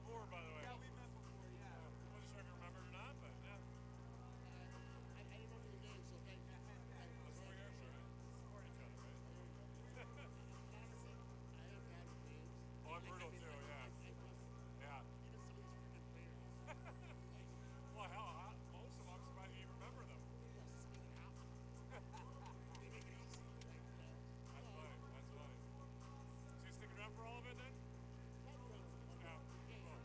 before, by the way. Yeah, we met before, yeah. I wasn't sure if you remembered or not, but yeah. I didn't remember the name, so thank you. That's what we're here for, right? Support each other, right? Honestly, I am bad with names. Oh, I'm brutal too, yeah. Yeah. Even some of these freaking players. Well, hell, most of them, I'm surprised you even remember them. Yes, just make it happen. They make it easy. Like, That's funny, that's funny. So you sticking around for all of it then? Yeah. Cool.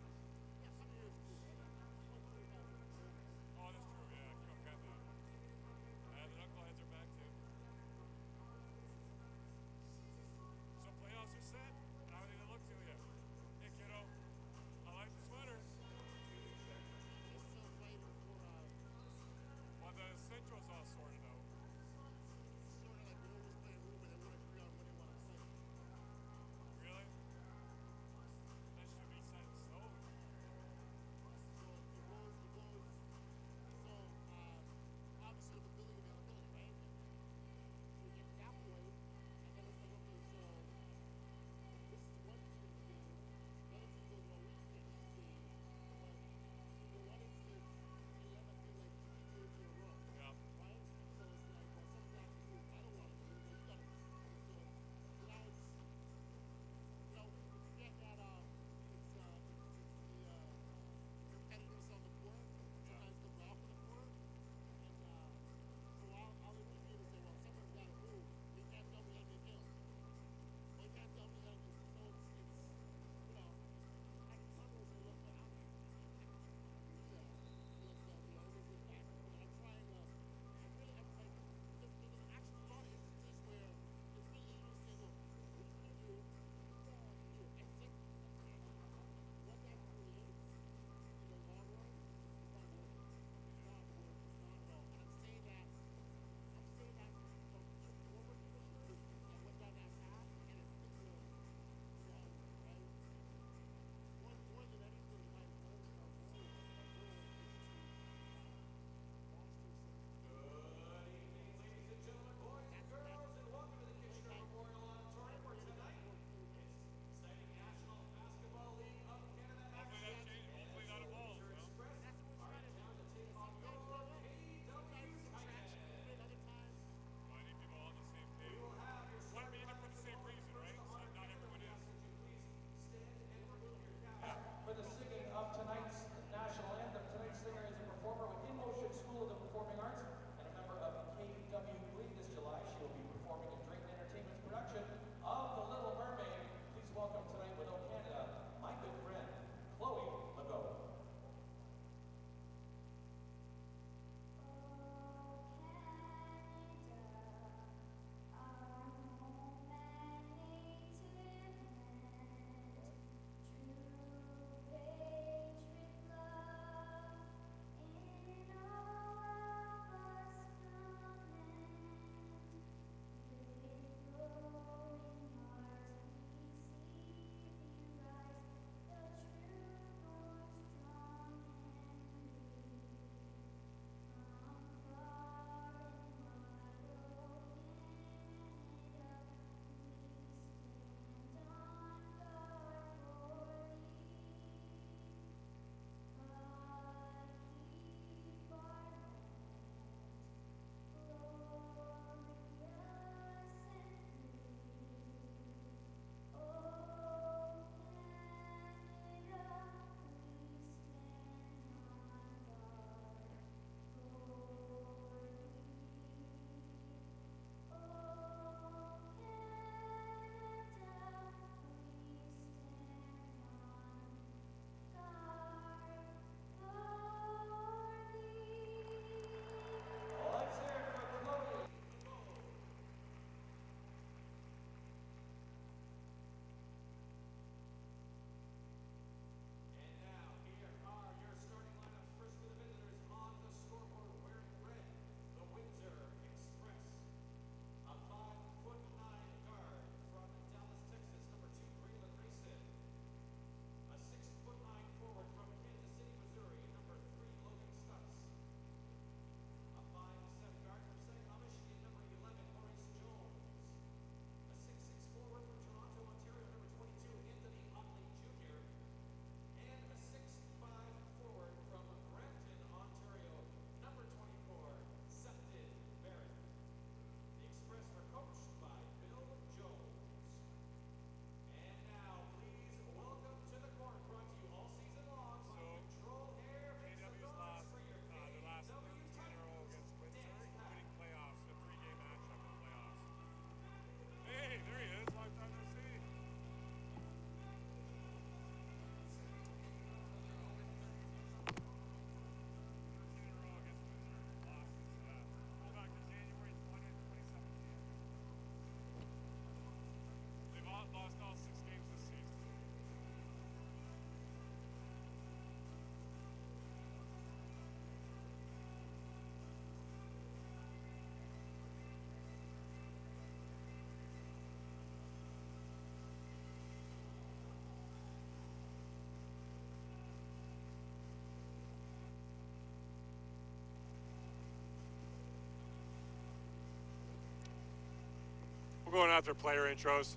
going after player intros.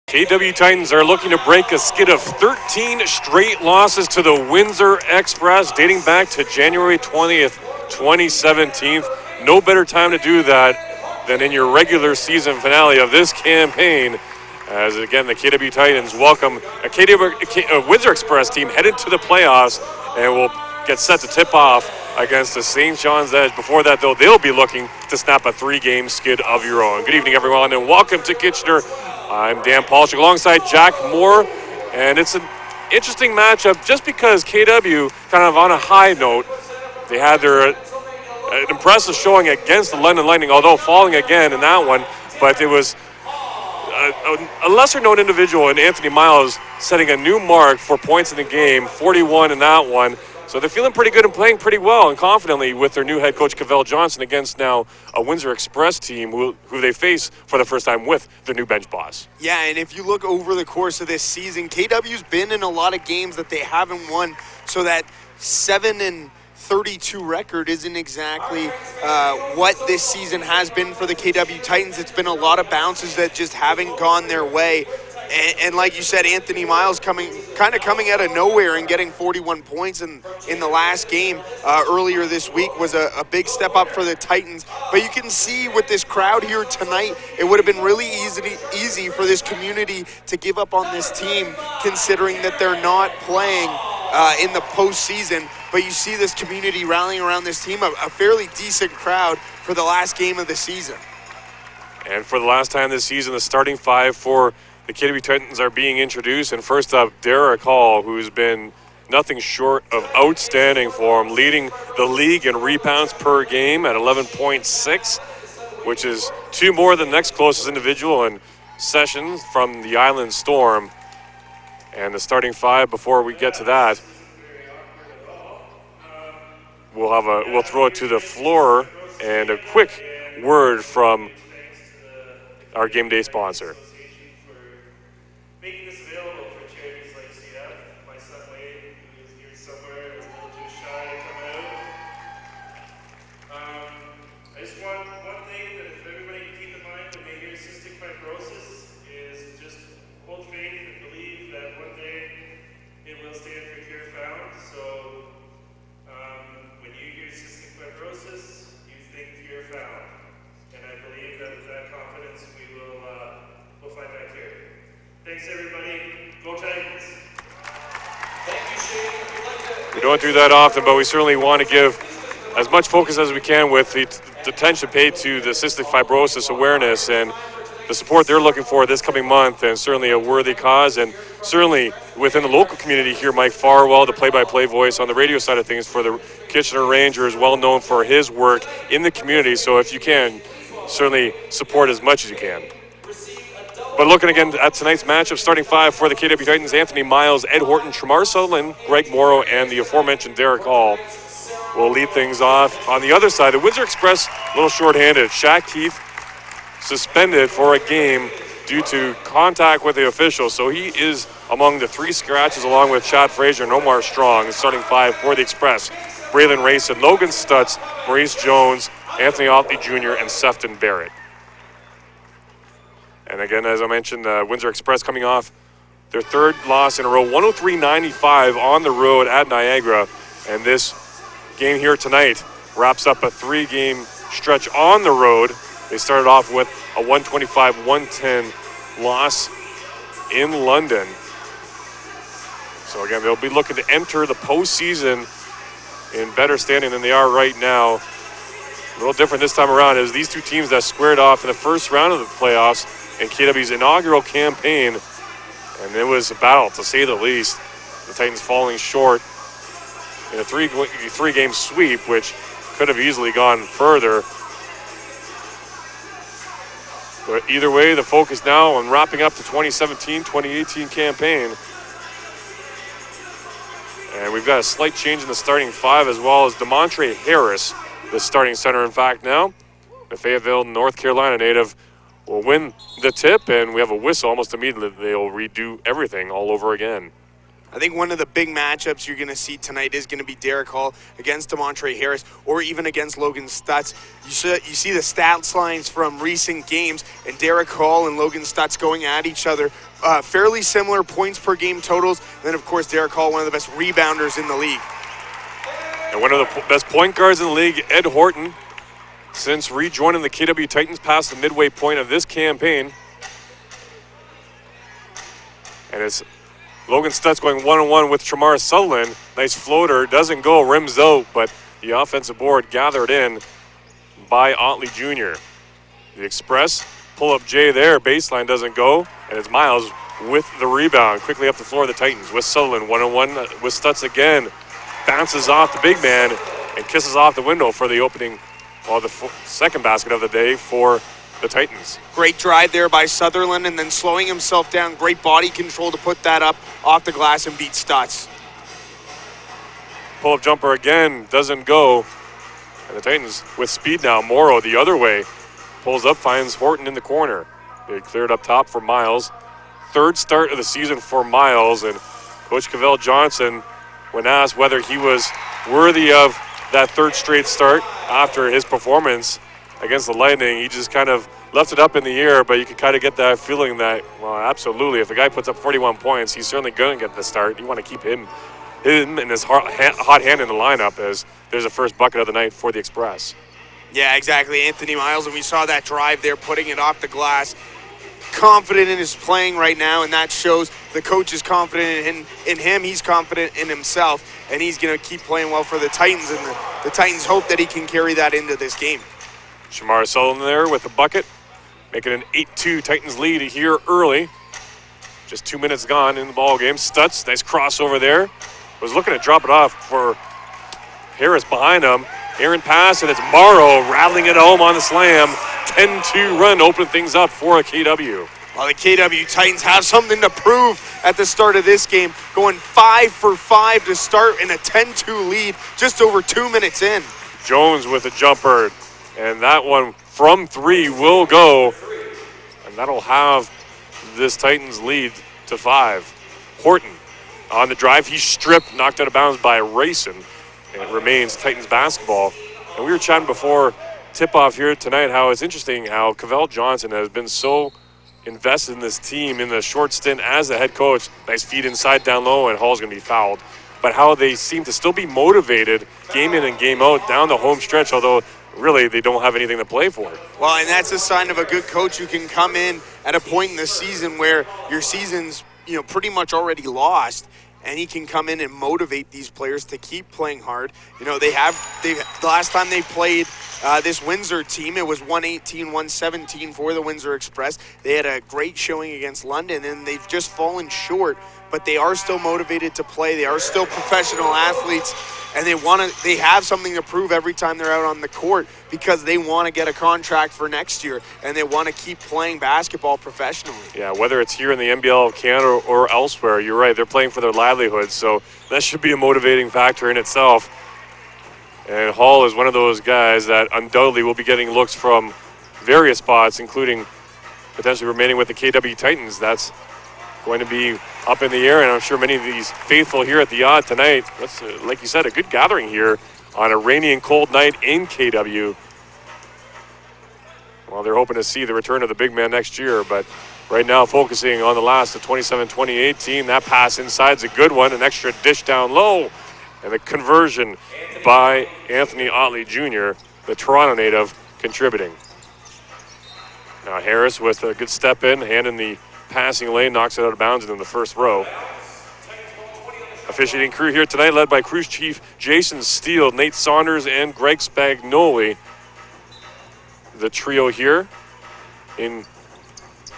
KW Titans are looking to break a skid of 13 straight losses to the Windsor Express dating back to January 20th, 2017. No better time to do that than in your regular season finale of this campaign. As again, the KW Titans welcome a Windsor Express team headed to the playoffs and will get set to tip off against the St. John's Edge. Before that, though, they'll be looking to snap a 3-game skid of your own. Good evening, everyone, and welcome to Kitchener. I'm Dan Polchik alongside Jack Moore, and it's an interesting matchup just because KW, kind of on a high note, they had their an impressive showing against the London Lightning, although falling again in that one, but it was a lesser-known individual in Anthony Miles setting a new mark for points in the game, 41 in that one. So they're feeling pretty good and playing pretty well and confidently with their new head coach, Cavell Johnson, against now a Windsor Express team who they face for the first time with their new bench boss. Yeah, and if you look over the course of this season, KW's been in a lot of games that they haven't won, so that 7-32 record isn't exactly what this season has been for the KW Titans. It's been a lot of bounces that just haven't gone their way. And like you said, Anthony Miles coming out of nowhere and getting 41 points in the last game earlier this week was a big step up for the Titans. But you can see with this crowd here tonight, it would have been really easy for this community to give up on this team, considering that they're not playing in the postseason. But you see this community rallying around this team, a fairly decent crowd for the last game of the season. And for the last time this season, the starting five for the KW Titans are being introduced. And first up, Derek Hall, who's been nothing short of outstanding for him, leading the league in rebounds per game at 11.6, which is 2 more than the next closest individual in Sessions from the Island Storm. And the starting five, before we get to that, we'll throw it to the floor and a quick word from our game day sponsor. Making this available for charities like CF. My son Wade, who is here somewhere, is a little too shy to come out. I just want one thing that if everybody can keep in mind when they hear cystic fibrosis is just hold faith and believe that one day it will stand for cure found. So when you hear cystic fibrosis, you think cure found. And I believe that with that confidence, we'll find that cure. Thanks, everybody. Go Titans. Thank you, Shane. We don't do that often, but we certainly want to give as much focus as we can with the attention paid to the cystic fibrosis awareness and the support they're looking for this coming month, and certainly a worthy cause. And certainly within the local community here, Mike Farwell, the play-by-play voice on the radio side of things for the Kitchener Rangers, well known for his work in the community. So if you can, certainly support as much as you can. But looking again at tonight's matchup, starting five for the KW Titans, Anthony Miles, Ed Horton, Shamar Sutherland, Greg Morrow, and the aforementioned Derek Hall will lead things off. On the other side, the Windsor Express, a little short-handed. Shaq Keith suspended for a game due to contact with the official, so he is among the 3 scratches along with Chad Frazier and Omar Strong. The starting five for the Express, Braylon Rayson, Logan Stutz, Maurice Jones, Anthony Otley Jr., and Sefton Barrett. And again, as I mentioned, Windsor Express coming off their third loss in a row, 103-95 on the road at Niagara. And this game here tonight wraps up a 3-game stretch on the road. They started off with a 125-110 loss in London. So again, they'll be looking to enter the postseason in better standing than they are right now. A little different this time around as these two teams that squared off in the first round of the playoffs in KW's inaugural campaign. And it was a battle, to say the least. The Titans falling short in a three-game sweep, which could have easily gone further. But either way, the focus now on wrapping up the 2017-2018 campaign. And we've got a slight change in the starting five, as well as DeMontre Harris, the starting center, in fact, now. The Fayetteville, North Carolina native will win the tip, and we have a whistle almost immediately. They'll redo everything all over again. I think one of the big matchups you're going to see tonight is going to be Derek Hall against DeMontre Harris, or even against Logan Stutz. You see the stats lines from recent games, and Derek Hall and Logan Stutz going at each other. Fairly similar points per game totals. And then, of course, Derek Hall, one of the best rebounders in the league. And one of the best point guards in the league, Ed Horton, since rejoining the KW Titans past the midway point of this campaign. And it's Logan Stutz going one-on-one with Tramar Sutherland. Nice floater, doesn't go, rims out, but the offensive board gathered in by Otley Jr. The Express, pull-up J there, baseline doesn't go, and it's Miles with the rebound. Quickly up the floor of the Titans with Sutherland, one-on-one with Stutz again. Bounces off the big man and kisses off the window for the opening, well, the second basket of the day for the Titans. Great drive there by Sutherland, and then slowing himself down. Great body control to put that up off the glass and beat Stutz. Pull-up jumper again, doesn't go. And the Titans with speed now. Morrow the other way. Pulls up, finds Horton in the corner. They cleared up top for Miles. Third start of the season for Miles, and Coach Cavell Johnson, when asked whether he was worthy of that third straight start after his performance against the Lightning, he just kind of left it up in the air, but you can kind of get that feeling that, well, absolutely, if a guy puts up 41 points, he's certainly going to get the start. You want to keep him in his hot hand in the lineup, as there's a first bucket of the night for the Express. Yeah, exactly, Anthony Miles, and we saw that drive there, putting it off the glass. Confident in his playing right now, and that shows the coach is confident in him. He's confident in himself, and he's going to keep playing well for the Titans, and the Titans hope that he can carry that into this game. Shamar Sullivan there with a bucket, making an 8-2 Titans lead here early. Just 2 minutes gone in the ball game. Stutz, nice crossover there. Was looking to drop it off for Harris behind him. Aaron pass, and it's Morrow rattling it home on the slam. 10-2 run, opening things up for KW. Well, the KW Titans have something to prove at the start of this game, going 5 for 5 to start in a 10-2 lead just over 2 minutes in. Jones with a jumper, and that one from three will go, and that'll have this Titans lead to 5. Horton on the drive, he's stripped, knocked out of bounds by Rayson. It remains Titans basketball. And we were chatting before tip-off here tonight how it's interesting how Cavell Johnson has been so invested in this team in the short stint as the head coach. Nice feed inside down low, and Hall's going to be fouled. But how they seem to still be motivated game in and game out down the home stretch, although really they don't have anything to play for. Well, and that's a sign of a good coach who can come in at a point in the season where your season's pretty much already lost, and he can come in and motivate these players to keep playing hard. The last time they played this Windsor team, it was 118-117 for the Windsor Express. They had a great showing against London, and they've just fallen short, but they are still motivated to play. They are still professional athletes, and they have something to prove every time they're out on the court, because they want to get a contract for next year, and they want to keep playing basketball professionally. Yeah, whether it's here in the NBL of Canada or elsewhere, you're right, they're playing for their livelihood, so that should be a motivating factor in itself. And Hall is one of those guys that undoubtedly will be getting looks from various spots, including potentially remaining with the KW Titans. That's going to be up in the air, and I'm sure many of these faithful here at the Odd tonight, that's, like you said, a good gathering here on a rainy and cold night in KW. Well, they're hoping to see the return of the big man next year, but right now focusing on the last of 27-2018. That pass inside's a good one, an extra dish down low, and the conversion by Anthony Otley Jr., the Toronto native, contributing. Now Harris with a good step in, hand in the passing lane, knocks it out of bounds in the first row. Officiating crew here tonight led by Cruise Chief Jason Steele, Nate Saunders, and Greg Spagnoli. The trio here in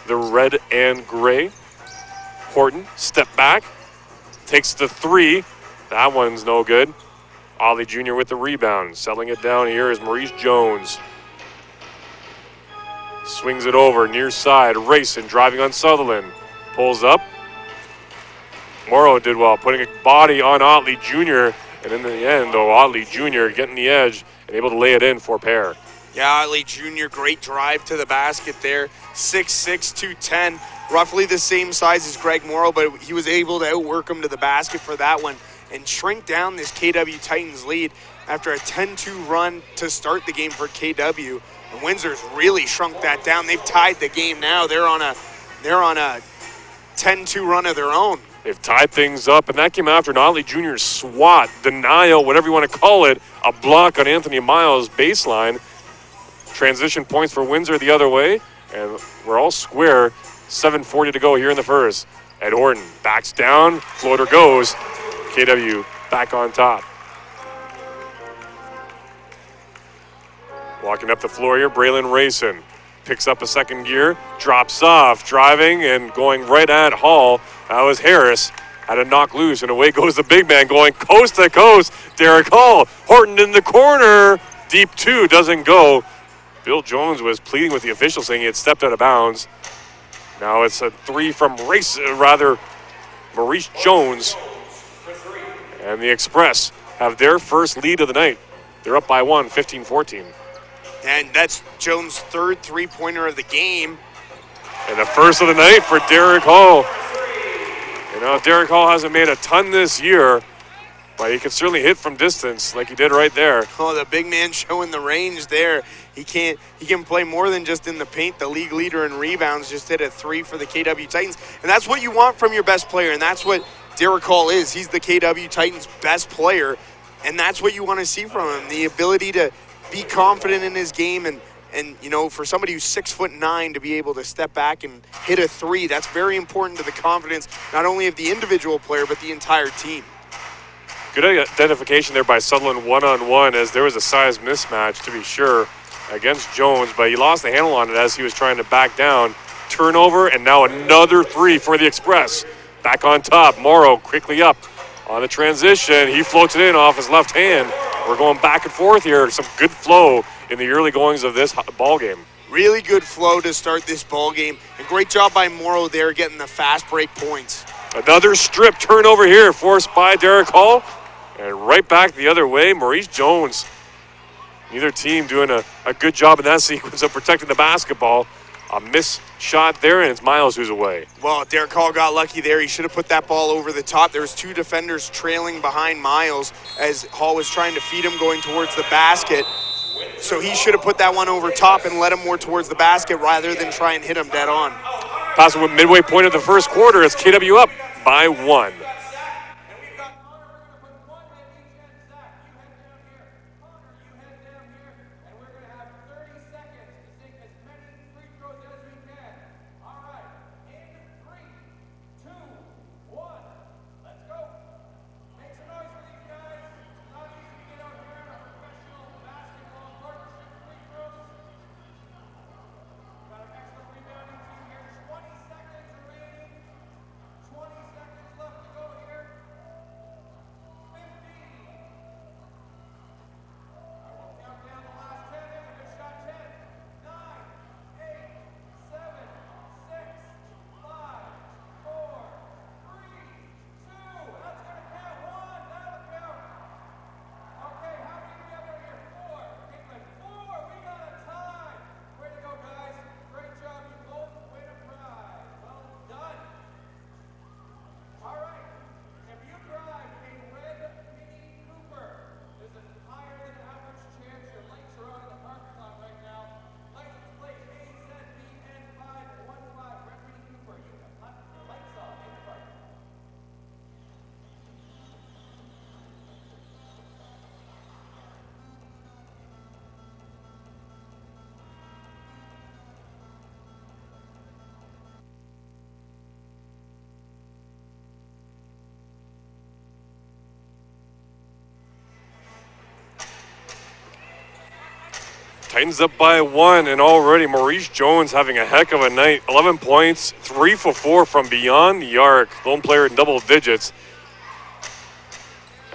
the red and gray. Horton, step back, takes the three. That one's no good. Ollie Jr. with the rebound. Settling it down here is Maurice Jones. Swings it over, near side, racing, driving on Sutherland. Pulls up. Morrow did well, putting a body on Otley Jr. And in the end, though, Otley Jr. getting the edge and able to lay it in for pair. Yeah, Otley Jr., great drive to the basket there. 6'6", 210, roughly the same size as Greg Morrow, but he was able to outwork him to the basket for that one and shrink down this KW Titans lead after a 10-2 run to start the game for KW. And Windsor's really shrunk that down. They've tied the game now. They're on a 10-2 run of their own. They've tied things up, and that came after an Otley Jr. swat, denial, whatever you want to call it, a block on Anthony Miles' baseline. Transition points for Windsor the other way, and we're all square. 7:40 to go here in the first. Ed Horton backs down, floater goes. KW back on top. Walking up the floor here, Braylon Rayson picks up a second gear, drops off, driving and going right at Hall. That was Harris. Had a knock loose, and away goes the big man going coast to coast. Derek Hall. Horton in the corner. Deep two, doesn't go. Bill Jones was pleading with the official saying he had stepped out of bounds. Now it's a three from Maurice Jones. And the Express have their first lead of the night. They're up by one, 15-14. And that's Jones' third three-pointer of the game. And the first of the night for Derek Hall. You know, Derek Hall hasn't made a ton this year, but he can certainly hit from distance like he did right there. Oh, the big man showing the range there. He can play more than just in the paint. The league leader in rebounds just hit a three for the KW Titans. And that's what you want from your best player, and that's what Derek Hall is. He's the KW Titans' best player, and that's what you want to see from him, the ability to be confident in his game. And you know, for somebody who's 6'9" to be able to step back and hit a three, that's very important to the confidence, not only of the individual player, but the entire team. Good identification there by Sutherland one-on-one, as there was a size mismatch, to be sure, against Jones, but he lost the handle on it as he was trying to back down. Turnover, and now another three for the Express. Back on top, Morrow quickly up on the transition. He floats it in off his left hand. We're going back and forth here. Some good flow in the early goings of this ball game. Really good flow to start this ball game, and great job by Morrow there getting the fast break points. Another strip turnover here forced by Derek Hall, and right back the other way, Maurice Jones. Neither team doing a good job in that sequence of protecting the basketball. A missed shot there, and it's Miles who's away. Well, Derek Hall got lucky there. He should have put that ball over the top. There was two defenders trailing behind Miles as Hall was trying to feed him going towards the basket. So he should have put that one over top and led him more towards the basket rather than try and hit him dead on. Passing with midway point of the first quarter, it's KW up by one. Titans up by 1, and already Maurice Jones having a heck of a night. 11 points, 3 for 4 from beyond the arc. Lone player in double digits,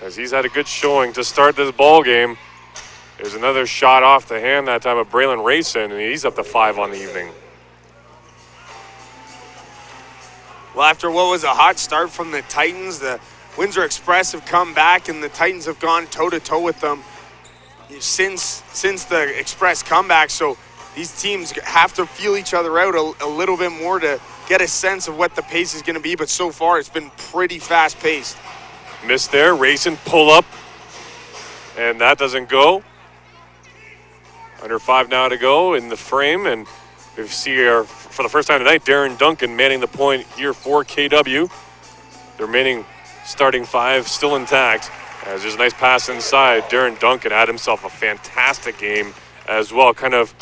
as he's had a good showing to start this ball game. There's another shot off the hand that time of Braylon Rayson, and he's up to 5 on the evening. Well, after what was a hot start from the Titans, the Windsor Express have come back, and the Titans have gone toe-to-toe with them since the Express comeback. So these teams have to feel each other out a little bit more to get a sense of what the pace is going to be. But so far, it's been pretty fast-paced. Missed there. Rayson pull up, and that doesn't go. Under 5 now to go in the frame, and we see here for the first time tonight, Darren Duncan manning the point here for KW. The remaining starting 5 still intact. As there's a nice pass inside. Darren Duncan had himself a fantastic game as well. Kind of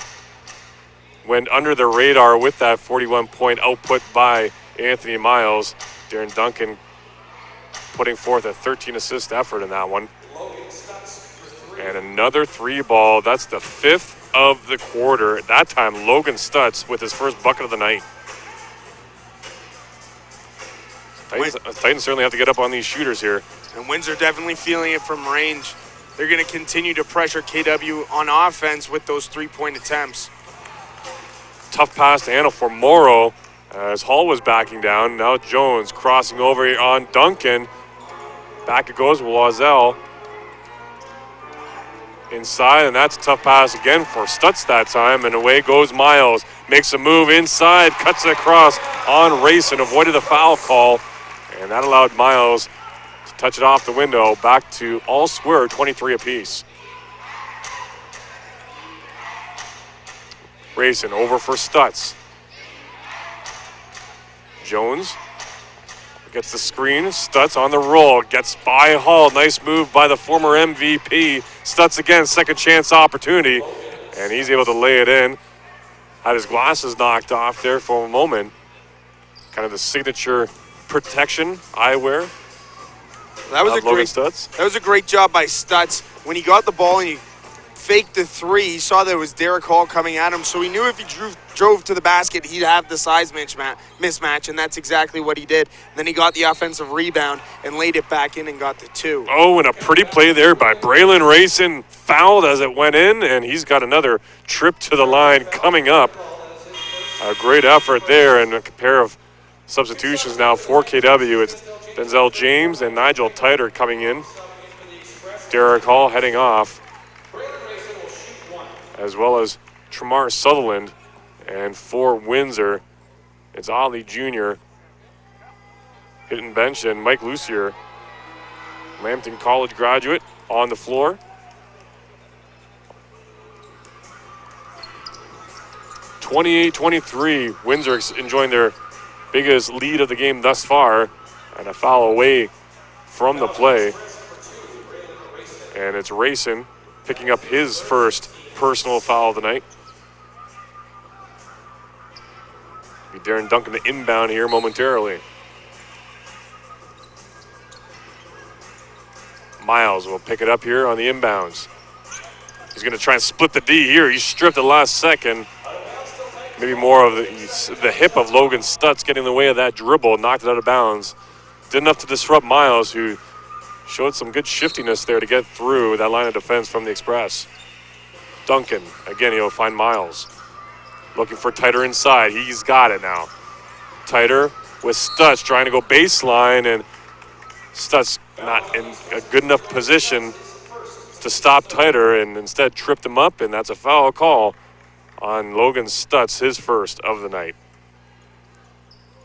went under the radar with that 41-point output by Anthony Miles. Darren Duncan putting forth a 13-assist effort in that one. And another 3 ball. That's the 5th of the quarter. At that time, Logan Stutz with his first bucket of the night. Titans certainly have to get up on these shooters here. And Windsor definitely feeling it from range. They're going to continue to pressure KW on offense with those 3-point attempts. Tough pass to handle for Morrow as Hall was backing down. Now Jones crossing over on Duncan. Back it goes with Loiselle. Inside, and that's a tough pass again for Stutz that time, and away goes Miles. Makes a move inside, cuts it across on Rayson, avoided the foul call, and that allowed Miles to touch it off the window. Back to all square, 23 apiece. Rayson over for Stutz. Jones gets the screen. Stutz on the roll. Gets by Hall. Nice move by the former MVP. Stutz again, second chance opportunity. And he's able to lay it in. Had his glasses knocked off there for a moment. Kind of the signature protection eyewear. That was a great job by Stutz. When he got the ball and he faked the 3, he saw there was Derek Hall coming at him, so he knew if he drove to the basket, he'd have the size mismatch, and that's exactly what he did. Then he got the offensive rebound and laid it back in and got the 2. Oh, and a pretty play there by Braylon Rayson. Fouled as it went in, and he's got another trip to the line coming up. A great effort there, and a pair of substitutions now for KW. It's Denzel James and Nigel Titer coming in. Derek Hall heading off, as well as Tremar Sutherland. And for Windsor, it's Ollie Jr. hitting bench, and Mike Lucier, Lambton College graduate, on the floor. 28-23, Windsor enjoying their biggest lead of the game thus far, and a foul away from the play. And it's Rayson picking up his first personal foul of the night. Be Darren Duncan to inbound here momentarily. Miles will pick it up here on the inbounds. He's going to try and split the D here. He's stripped the last second. Maybe more of the hip of Logan Stutz getting in the way of that dribble, knocked it out of bounds. Did enough to disrupt Miles, who showed some good shiftiness there to get through that line of defense from the Express. Duncan, again, he'll find Miles. Looking for Titer inside. He's got it now. Titer with Stutz trying to go baseline, and Stutz not in a good enough position to stop Titer, and instead tripped him up, and that's a foul call on Logan Stutz, his first of the night.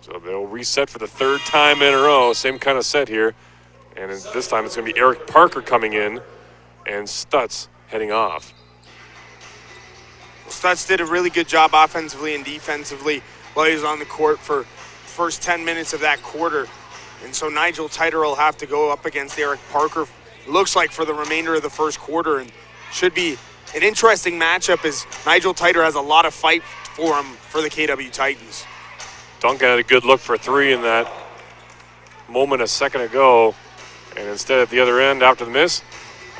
So they'll reset for the 3rd time in a row. Same kind of set here. And this time it's going to be Eric Parker coming in and Stutz heading off. Stutz did a really good job offensively and defensively while he was on the court for the first 10 minutes of that quarter. And so Nigel Titer will have to go up against Eric Parker, looks like, for the remainder of the first quarter, and should be an interesting matchup as Nigel Titer has a lot of fight for him for the KW Titans. Duncan had a good look for 3 in that moment a second ago, and instead at the other end after the miss,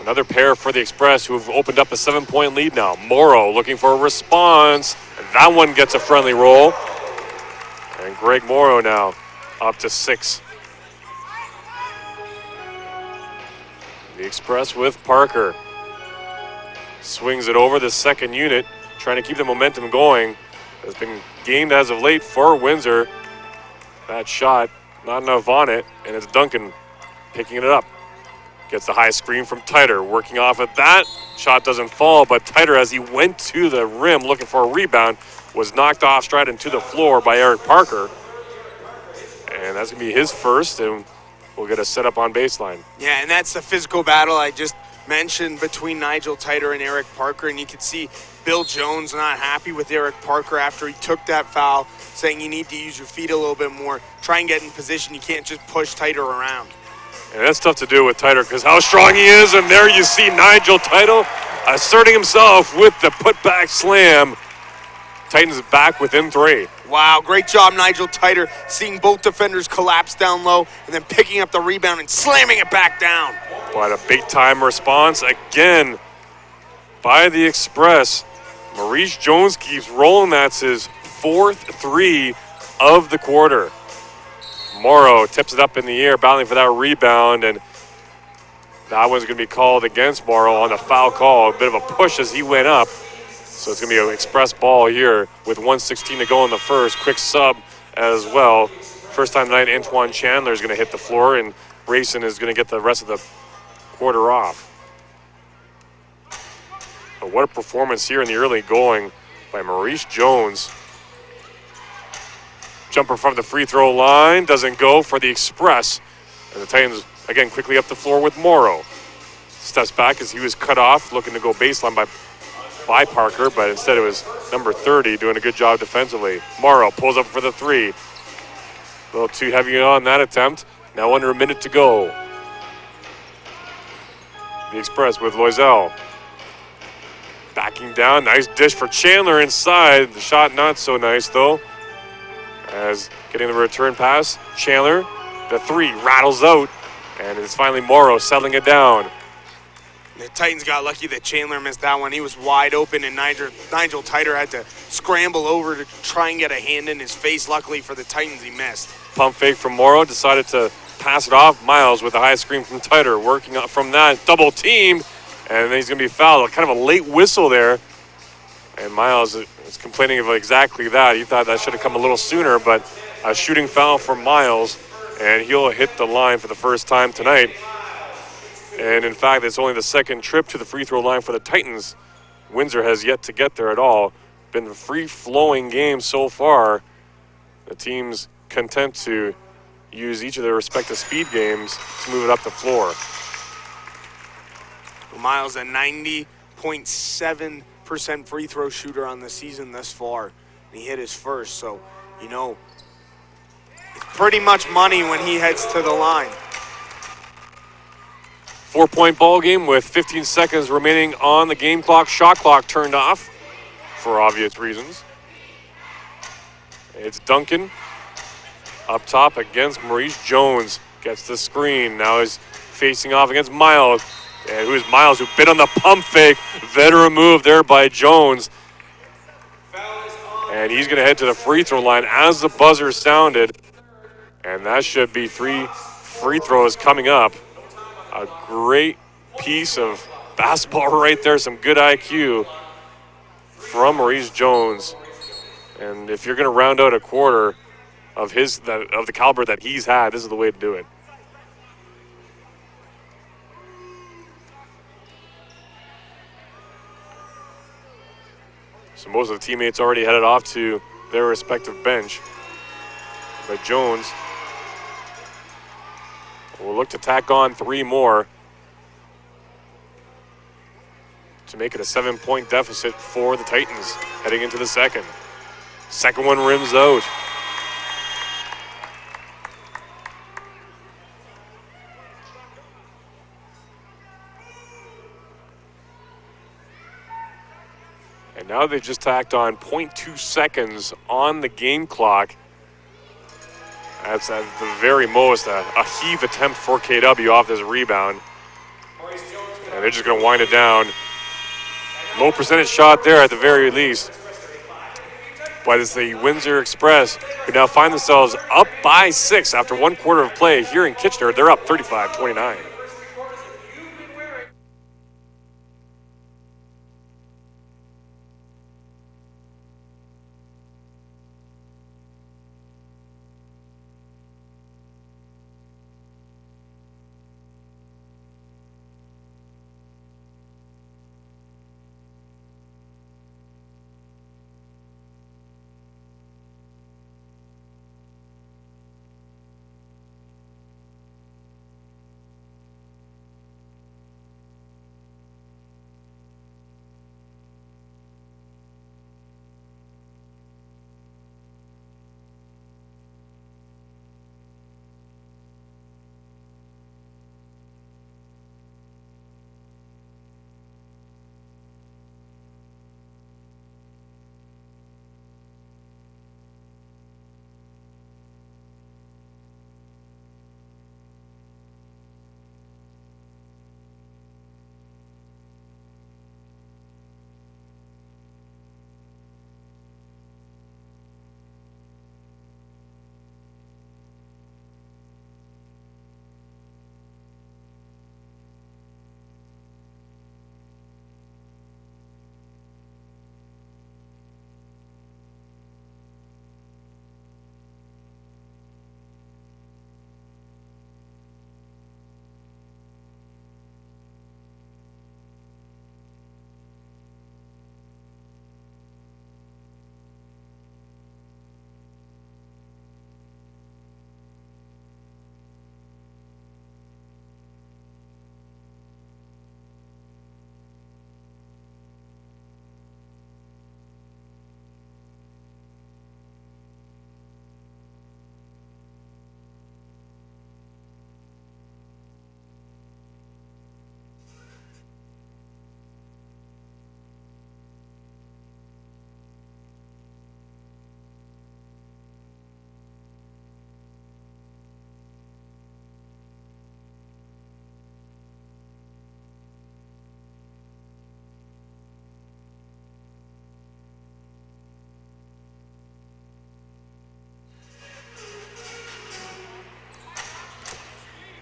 Another pair for the Express, who have opened up a 7-point lead now. Morrow looking for a response. And that one gets a friendly roll. And Greg Morrow now up to 6. The Express with Parker. Swings it over the second unit, trying to keep the momentum going. Has been gained as of late for Windsor. That shot, not enough on it, and it's Duncan picking it up. Gets the high screen from Titer, working off of that. Shot doesn't fall, but Titer, as he went to the rim looking for a rebound, was knocked off stride into the floor by Eric Parker. And that's going to be his first, and we'll get a setup on baseline. Yeah, and that's the physical battle I just mentioned between Nigel Titer and Eric Parker, and you can see Bill Jones not happy with Eric Parker after he took that foul, saying you need to use your feet a little bit more, try and get in position. You can't just push Titer around. And that's tough to do with Titer because how strong he is, and there you see Nigel Titer asserting himself with the putback slam. Titans back within 3. Wow, great job, Nigel Titer, seeing both defenders collapse down low and then picking up the rebound and slamming it back down. But a big-time response again by the Express. Maurice Jones keeps rolling. That's his 4th 3 of the quarter. Morrow tips it up in the air, battling for that rebound, and that one's going to be called against Morrow on the foul call. A bit of a push as he went up. So it's going to be an Express ball here with 1:16 to go in the first. Quick sub as well. First time tonight, Antoine Chandler is going to hit the floor, and Rayson is going to get the rest of the quarter off. But what a performance here in the early going by Maurice Jones. Jumper from the free throw line doesn't go for the Express. And the Titans, again, quickly up the floor with Morrow. Steps back as he was cut off, looking to go baseline by Parker, but instead it was number 30 doing a good job defensively. Morrow pulls up for the 3. A little too heavy on that attempt. Now under a minute to go. The Express with Loisel. Backing down, nice dish for Chandler inside. The shot not so nice though. As getting the return pass, Chandler, the 3 rattles out, and it's finally Morrow settling it down. The Titans got lucky that Chandler missed that one. He was wide open, and Nigel Titer had to scramble over to try and get a hand in his face. Luckily for the Titans, he missed. Pump fake from Morrow, decided to pass it off. Miles with a high screen from Titer, working up from that, double teamed, and then he's going to be fouled. Kind of a late whistle there, and Miles is complaining of exactly that. He thought that should have come a little sooner, but a shooting foul from Miles, and he'll hit the line for the first time tonight. And in fact, it's only the second trip to the free throw line for the Titans. Windsor has yet to get there at all. Been a free-flowing game so far. The team's content to use each of their respective speed games to move it up the floor. Miles, a 90.7% free throw shooter on the season thus far. And he hit his first, so, you know, it's pretty much money when he heads to the line. 4-point ball game with 15 seconds remaining on the game clock. Shot clock turned off for obvious reasons. It's Duncan up top against Maurice Jones. Gets the screen. Now he's facing off against Miles. And who is Miles, who bit on the pump fake. Veteran move there by Jones. And he's going to head to the free throw line as the buzzer sounded. And that should be 3 free throws coming up. A great piece of basketball right there. Some good IQ from Maurice Jones. And if you're going to round out a quarter of the caliber that he's had, this is the way to do it. So most of the teammates already headed off to their respective bench. But Jones will look to tack on 3 more to make it a 7-point deficit for the Titans heading into the second. Second one rims out. And now they just tacked on 0.2 seconds on the game clock. That's at the very most a heave attempt for KW off this rebound. And And they're just going to wind it down. Low percentage shot there at the very least. But it's the Windsor Express who now find themselves up by 6 after 1 quarter of play here in Kitchener. They're up 35-29.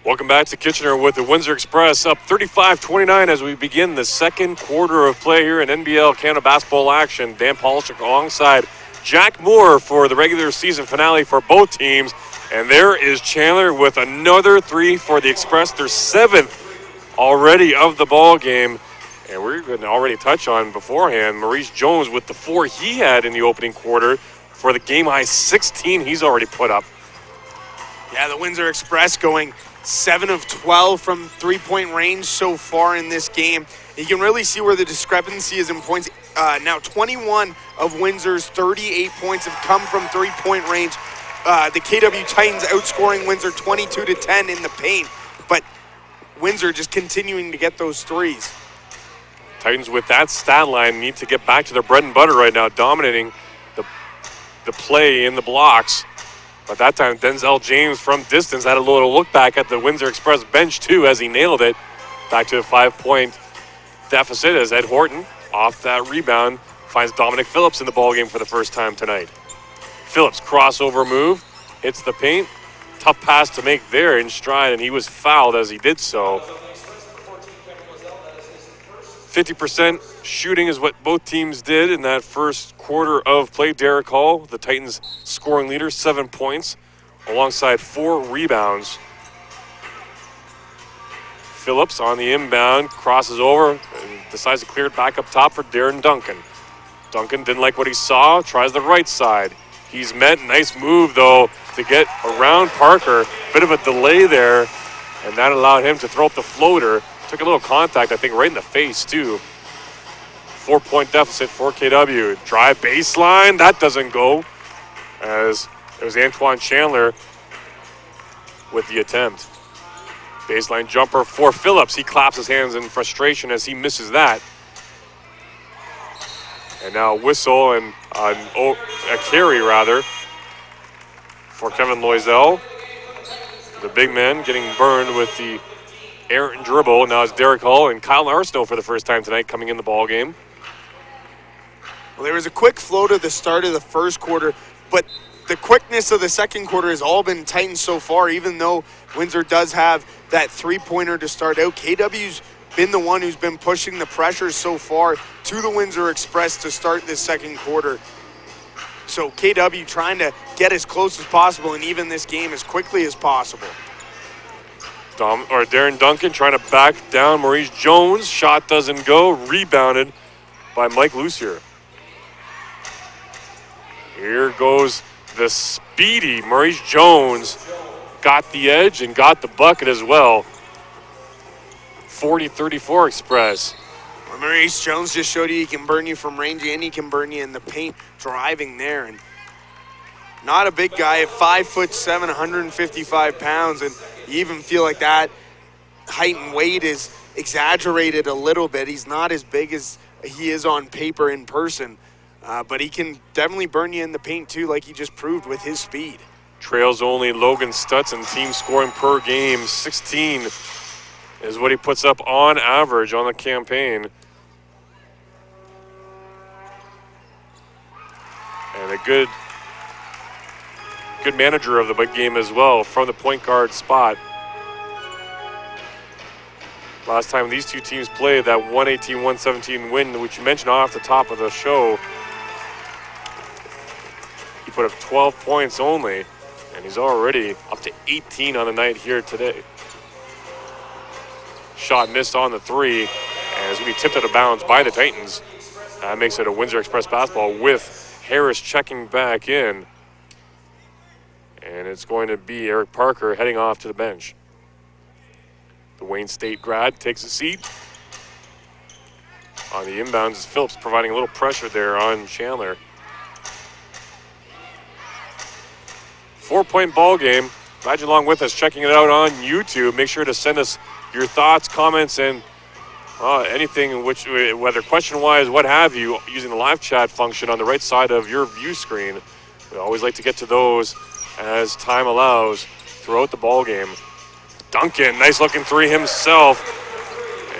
Welcome back to Kitchener with the Windsor Express up 35-29 as we begin the second quarter of play here in NBL Canada basketball action. Dan Polishuk alongside Jack Moore for the regular season finale for both teams. And there is Chandler with another 3 for the Express, their 7th already of the ball game. And we're going to already touch on beforehand, Maurice Jones with the 4 he had in the opening quarter for the game-high 16 he's already put up. Yeah, the Windsor Express going 7 of 12 from three-point range so far in this game. You can really see where the discrepancy is in points. Now 21 of Windsor's 38 points have come from three-point range. The KW Titans outscoring Windsor 22-10 in the paint, but Windsor just continuing to get those threes. Titans with that stat line need to get back to their bread and butter right now, dominating the play in the blocks. But that time, Denzel James from distance had a little look back at the Windsor Express bench too as he nailed it. Back to a 5-point deficit as Ed Horton, off that rebound, finds Dominic Phillips in the ballgame for the first time tonight. Phillips crossover move, hits the paint. Tough pass to make there in stride, and he was fouled as he did so. 50% shooting is what both teams did in that first quarter of play. Derek Hall, the Titans scoring leader, 7 points, alongside 4 rebounds. Phillips on the inbound, crosses over, and decides to clear it back up top for Darren Duncan. Duncan didn't like what he saw, tries the right side. He's met, nice move though to get around Parker. Bit of a delay there, and that allowed him to throw up the floater. Took a little contact, I think, right in the face, too. 4-point deficit for KW. Drive baseline, that doesn't go. As it was Antoine Chandler with the attempt. Baseline jumper for Phillips. He claps his hands in frustration as he misses that. And now a whistle and a carry, rather, for Kevin Loisel. The big man getting burned with the errant dribble. Now it's Derek Hall and Kyle Arsenault for the first time tonight coming in the ball game. Well, there was a quick flow to the start of the first quarter, but the quickness of the second quarter has all been Titans so far, even though Windsor does have that three-pointer to start out. KW's been the one who's been pushing the pressure so far to the Windsor Express to start this second quarter. So KW trying to get as close as possible and even this game as quickly as possible. Darren Duncan trying to back down Maurice Jones. Shot doesn't go. Rebounded by Mike Lucier. Here goes the speedy Maurice Jones. Got the edge and got the bucket as well. 40-34 Express. Well, Maurice Jones just showed you he can burn you from range and he can burn you in the paint driving there. And not a big guy at 5'7", 155 pounds. And you even feel like that height and weight is exaggerated a little bit. He's not as big as he is on paper in person. But he can definitely burn you in the paint too, like he just proved with his speed. Trails only Logan Stutz in team scoring per game. 16 is what he puts up on average on the campaign. And a good manager of the big game as well from the point guard spot. Last time these two teams played, that 118-117 win, which you mentioned off the top of the show, he put up 12 points only, and he's already up to 18 on the night here today. Shot missed on the three, and it's going to be tipped out of bounds by the Titans. That makes it a Windsor Express basketball with Harris checking back in. And it's going to be Eric Parker heading off to the bench. The Wayne State grad takes a seat. On the inbounds is Phillips providing a little pressure there on Chandler. 4-point ball game. Glad you're along with us, checking it out on YouTube. Make sure to send us your thoughts, comments, and anything, which, whether question-wise, what have you, using the live chat function on the right side of your view screen. We always like to get to those as time allows throughout the ball game. Duncan, nice looking three himself.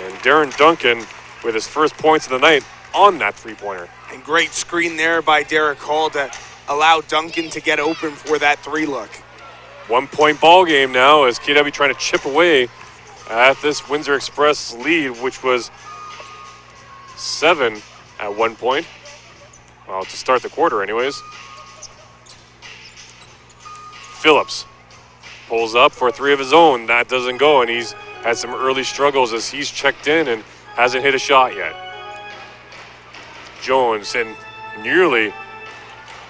And Darren Duncan with his first points of the night on that three-pointer. And great screen there by Derek Hall to allow Duncan to get open for that three look. 1-point ball game now as KW trying to chip away at this Windsor Express lead, which was 7 at one point. Well, to start the quarter anyways. Phillips pulls up for a three of his own. That doesn't go, and he's had some early struggles as he's checked in and hasn't hit a shot yet. Jones, and nearly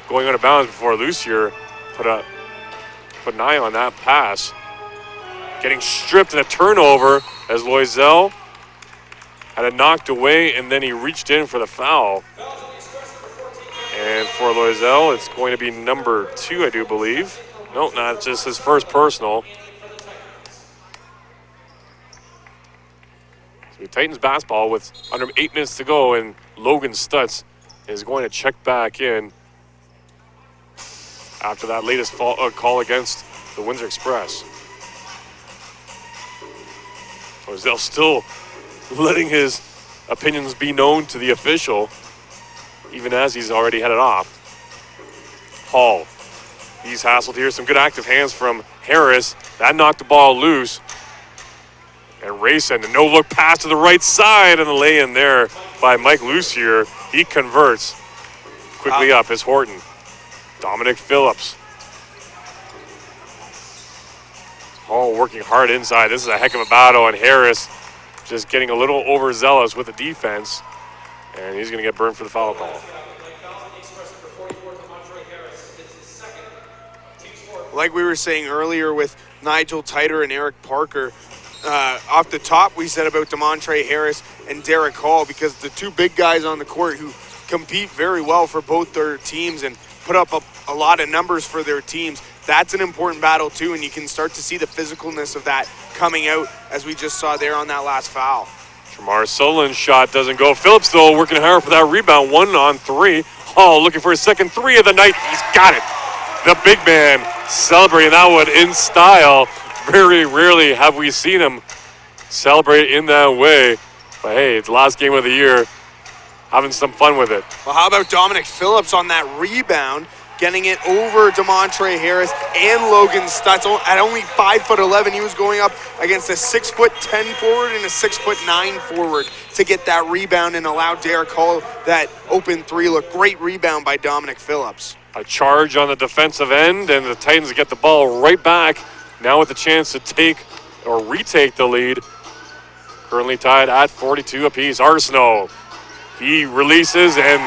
going out of bounds before Lucier put an eye on that pass. Getting stripped and a turnover as Loisel had it knocked away, and then he reached in for the foul. And for Loisel, it's going to be number 2, I do believe. Nope, not just his first personal. So Titans basketball with under 8 minutes to go, and Logan Stutz is going to check back in after that latest call against the Windsor Express. Loisel still letting his opinions be known to the official, even as he's already headed off. Hall. He's hassled here. Some good active hands from Harris. That knocked the ball loose. And racing, a no-look pass to the right side, and the lay-in there by Mike Lucier. He converts quickly up as Horton. Dominic Phillips. Hall working hard inside. This is a heck of a battle, and Harris just getting a little overzealous with the defense. And he's going to get burned for the foul call. Like we were saying earlier with Nigel Titer and Eric Parker, off the top we said about DeMontre Harris and Derek Hall, because the two big guys on the court who compete very well for both their teams and put up a lot of numbers for their teams. That's an important battle too, and you can start to see the physicalness of that coming out as we just saw there on that last foul. Tramar Sullivan's shot doesn't go. Phillips, though, working hard for that rebound. 1 on 3. Hall looking for his second 3 of the night. He's got it. The big man celebrating that one in style. Very rarely have we seen him celebrate in that way. But hey, it's the last game of the year. Having some fun with it. Well, how about Dominic Phillips on that rebound, getting it over to Montre Harris and Logan Stutz at only 5'11". He was going up against a 6'10" forward and a 6'9" forward to get that rebound and allow Derek Hall that open three look. Great rebound by Dominic Phillips. A charge on the defensive end, and the Titans get the ball right back. Now with the chance to take or retake the lead. Currently tied at 42 apiece. Arsenault. He releases, and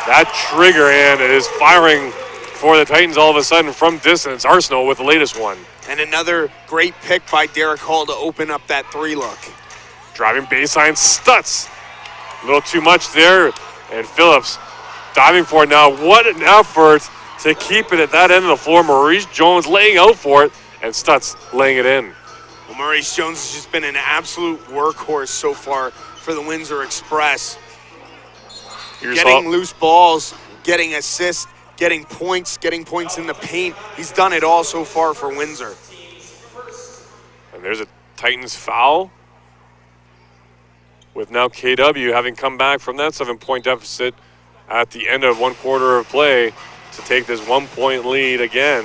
that trigger hand is firing for the Titans all of a sudden from distance. Arsenault with the latest one. And another great pick by Derek Hall to open up that three look. Driving baseline, Stutz. A little too much there, and Phillips diving for it now. What an effort to keep it at that end of the floor. Maurice Jones laying out for it, and Stutz laying it in. Well, Maurice Jones has just been an absolute workhorse so far for the Windsor Express. Getting loose balls, getting assists, getting points in the paint. He's done it all so far for Windsor. And there's a Titans foul, with now KW having come back from that 7-point deficit at the end of one quarter of play to take this 1-point lead again.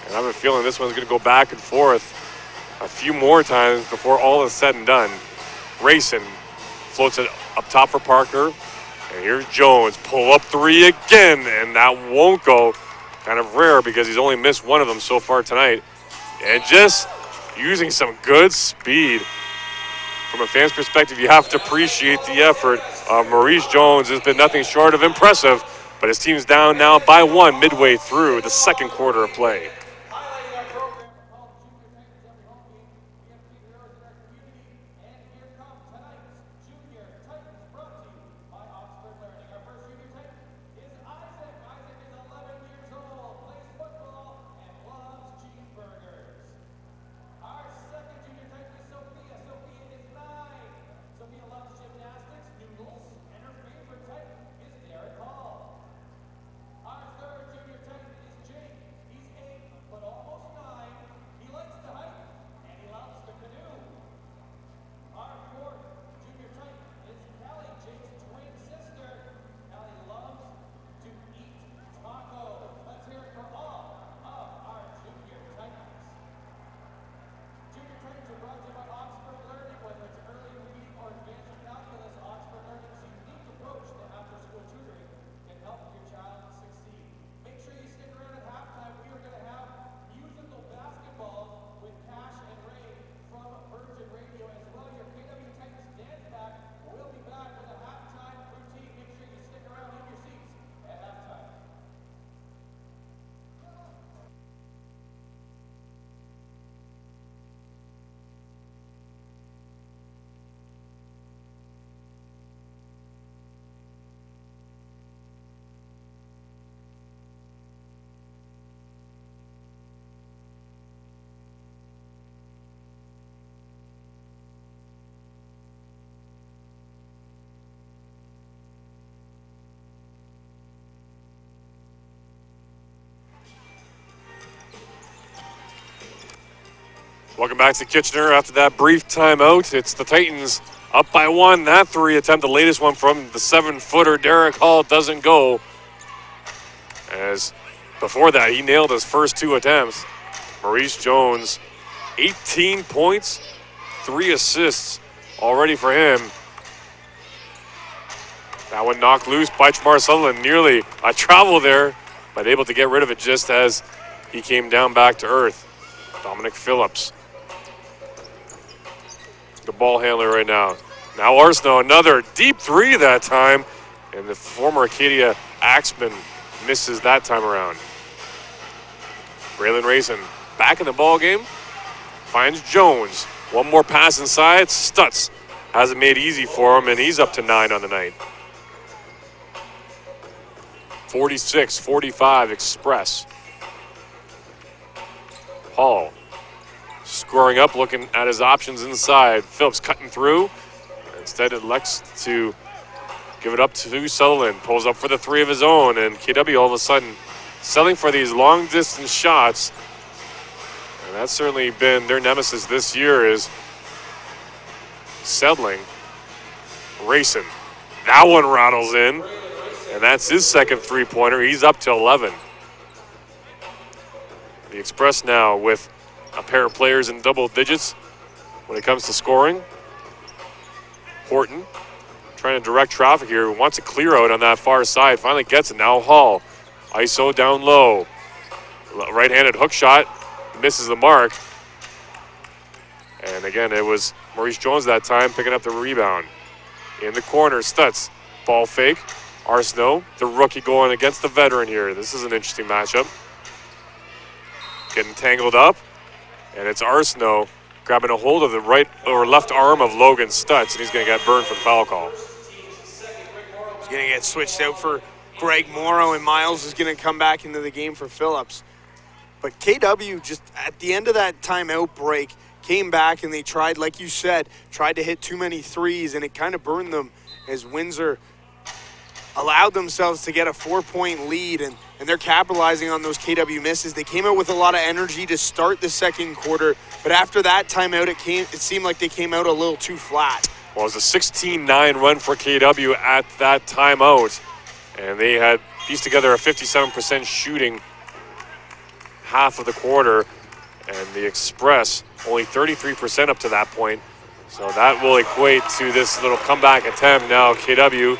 And I have a feeling this one's going to go back and forth a few more times before all is said and done. Grayson floats it up top for Parker. And here's Jones, pull up three again, and that won't go. Kind of rare because he's only missed one of them so far tonight. And just using some good speed. From a fan's perspective, you have to appreciate the effort of Maurice Jones. Has been nothing short of impressive, but his team's down now by one midway through the second quarter of play. Welcome back to Kitchener after that brief timeout. It's the Titans up by one. That three attempt, the latest one from the 7-footer Derek Hall, doesn't go. As before that, he nailed his first two attempts. Maurice Jones, 18 points, 3 assists already for him. That one knocked loose by Jamar Sutherland. Nearly a travel there, but able to get rid of it just as he came down back to earth. Dominic Phillips, the ball handler right now. Now Arsenault, another deep three that time, and the former Acadia Axeman misses that time around. Braylon Rayson back in the ball game, finds Jones. One more pass inside. Stutz has it made easy for him, and he's up to 9 on the night. 46-45 Express. Hall scoring up, looking at his options inside. Phillips cutting through. Instead, it elects to give it up to Sutherland. Pulls up for the three of his own, and KW all of a sudden selling for these long-distance shots. And that's certainly been their nemesis this year, is settling. Racing. That one rattles in. And that's his second three-pointer. He's up to 11. The Express now with a pair of players in double digits when it comes to scoring. Horton trying to direct traffic here. Wants a clear out on that far side. Finally gets it. Now Hall. ISO down low. Right-handed hook shot. Misses the mark. And again, it was Maurice Jones that time picking up the rebound. In the corner, Stutz. Ball fake. Arsenault, the rookie going against the veteran here. This is an interesting matchup. Getting tangled up. And it's Arsenault grabbing a hold of the right or left arm of Logan Stutz, and he's going to get burned for the foul call. He's going to get switched out for Greg Morrow, and Miles is going to come back into the game for Phillips. But KW just at the end of that timeout break came back and they tried, like you said, tried to hit too many threes, and it kind of burned them as Windsor allowed themselves to get a 4-point lead, and they're capitalizing on those KW misses. They came out with a lot of energy to start the second quarter, but after that timeout, it seemed like they came out a little too flat. Well, it was a 16-9 run for KW at that timeout, and they had pieced together a 57% shooting half of the quarter, and the Express only 33% up to that point. So that will equate to this little comeback attempt. Now KW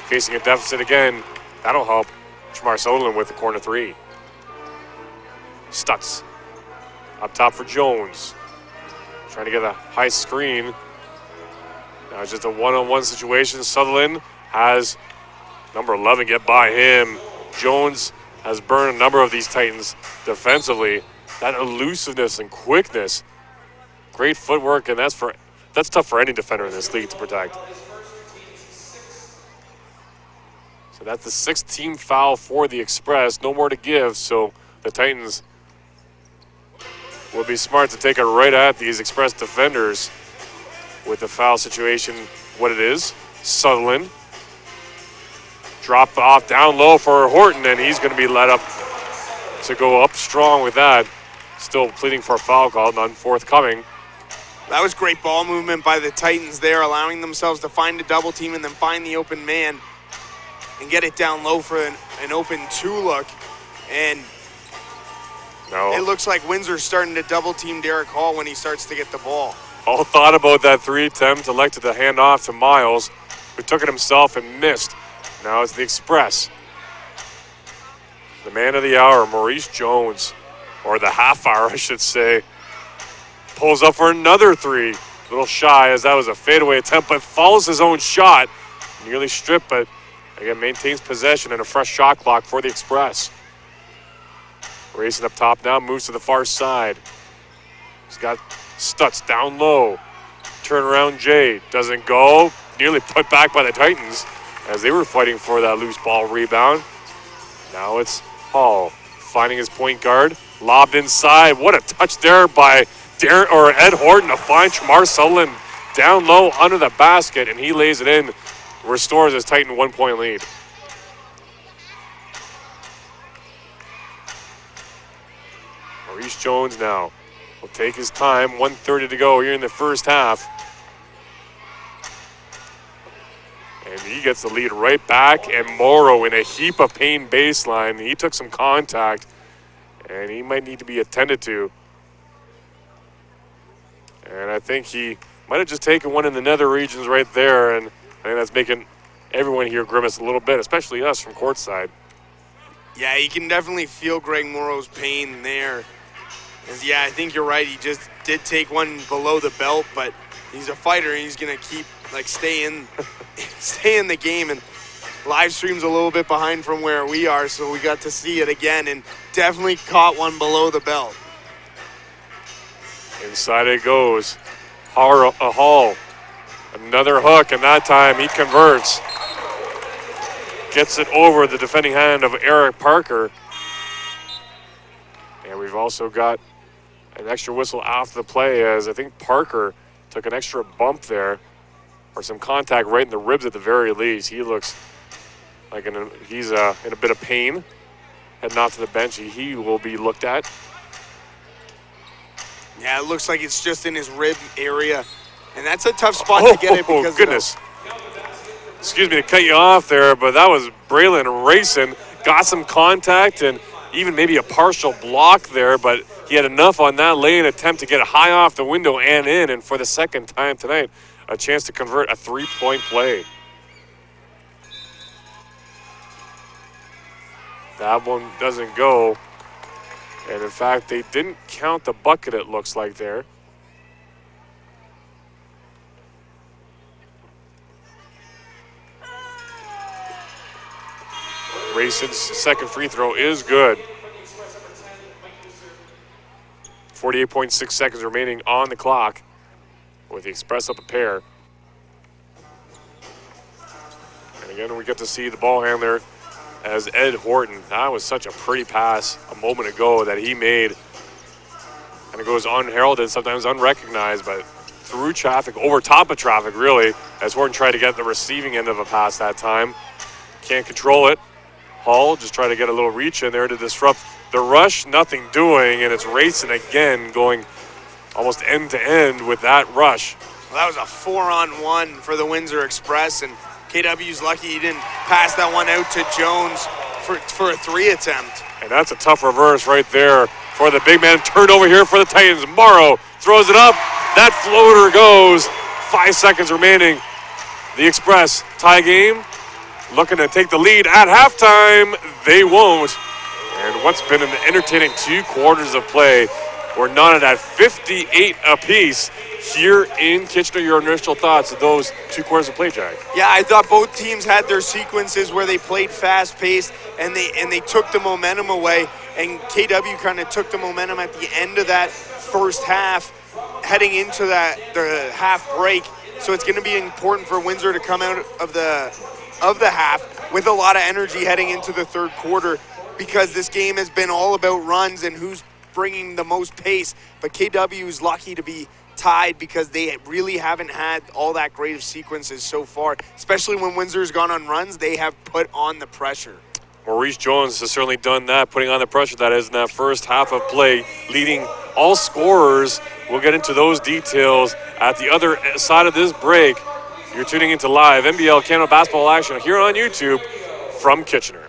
facing a deficit again. That'll help Shamar Sutherland with the corner three. Stutz up top for Jones. Trying to get a high screen. Now it's just a one-on-one situation. Sutherland has number 11 get by him. Jones has burned a number of these Titans defensively. That elusiveness and quickness. Great footwork, and that's tough for any defender in this league to protect. So that's the 16th foul for the Express. No more to give, so the Titans will be smart to take it right at these Express defenders with the foul situation what it is. Sutherland drop off down low for Horton, and he's going to be let up to go up strong with that. Still pleading for a foul call, none forthcoming. That was great ball movement by the Titans there, allowing themselves to find a double team and then find the open man and get it down low for an open two look. And it looks like Windsor's starting to double team Derek Hall when he starts to get the ball. All thought about that three attempt, elected to hand off to Miles, who took it himself and missed. Now it's the Express. The man of the hour, Maurice Jones, or the half hour, I should say, pulls up for another three. A little shy as that was a fadeaway attempt, but follows his own shot. Nearly stripped, but again maintains possession and a fresh shot clock for the Express. Racing up top now, moves to the far side. He's got Stutz down low. Turnaround Jay doesn't go. Nearly put back by the Titans as they were fighting for that loose ball rebound. Now it's Hall finding his point guard. Lobbed inside. What a touch there by Ed Horton to find Shamar Sutherland down low under the basket, and he lays it in. Restores his Titan 1-point lead. Maurice Jones now will take his time. 1:30 to go here in the first half. And he gets the lead right back, and Morrow in a heap of pain baseline. He took some contact, and he might need to be attended to. And I think he might have just taken one in the nether regions right there, and I think that's making everyone here grimace a little bit, especially us from courtside. Yeah, you can definitely feel Greg Morrow's pain there. I think you're right. He just did take one below the belt, but he's a fighter, and he's going to keep, stay in the game. And live stream's a little bit behind from where we are, so we got to see it again, and definitely caught one below the belt. Inside it goes. Hall. Another hook, and that time he converts. Gets it over the defending hand of Eric Parker. And we've also got an extra whistle after the play, as I think Parker took an extra bump there, or some contact right in the ribs at the very least. He looks like he's in a bit of pain. Heading off to the bench, he will be looked at. Yeah, it looks like it's just in his rib area. And that's a tough spot to get it because Oh, goodness. Excuse me to cut you off there, but that was Braylon racing. Got some contact and even maybe a partial block there, but he had enough on that lane attempt to get it high off the window and in. And for the second time tonight, a chance to convert a 3-point play. That one doesn't go. And in fact, they didn't count the bucket, it looks like there. Rayson's second free throw is good. 48.6 seconds remaining on the clock with the Express up a pair. And again, we get to see the ball handler as Ed Horton. That was such a pretty pass a moment ago that he made. And it goes unheralded, sometimes unrecognized, but through traffic, over top of traffic, really, as Horton tried to get the receiving end of a pass that time. Can't control it. Hall just trying to get a little reach in there to disrupt the rush. Nothing doing, and it's racing again, going almost end to end with that rush. Well, that was a 4-on-1 for the Windsor Express, and KW's lucky he didn't pass that one out to Jones for a 3 attempt. And that's a tough reverse right there for the big man. Turnover here for the Titans. Morrow throws it up. That floater goes. 5 seconds remaining. The Express tie game. Looking to take the lead at halftime. They won't. And what's been an entertaining 2 quarters of play. We're knotted at 58 apiece here in Kitchener. Your initial thoughts of those 2 quarters of play, Jack? Yeah, I thought both teams had their sequences where they played fast-paced and they took the momentum away. And KW kind of took the momentum at the end of that first half, heading into the half break. So it's going to be important for Windsor to come out of the half with a lot of energy heading into the third quarter, because this game has been all about runs and who's bringing the most pace. But KW is lucky to be tied because they really haven't had all that great of sequences so far. Especially when Windsor's gone on runs, they have put on the pressure. Maurice Jones has certainly done that, putting on the pressure that is in that first half of play, leading all scorers. We'll get into those details at the other side of this break. You're tuning into live NBL Canada basketball action here on YouTube from Kitchener.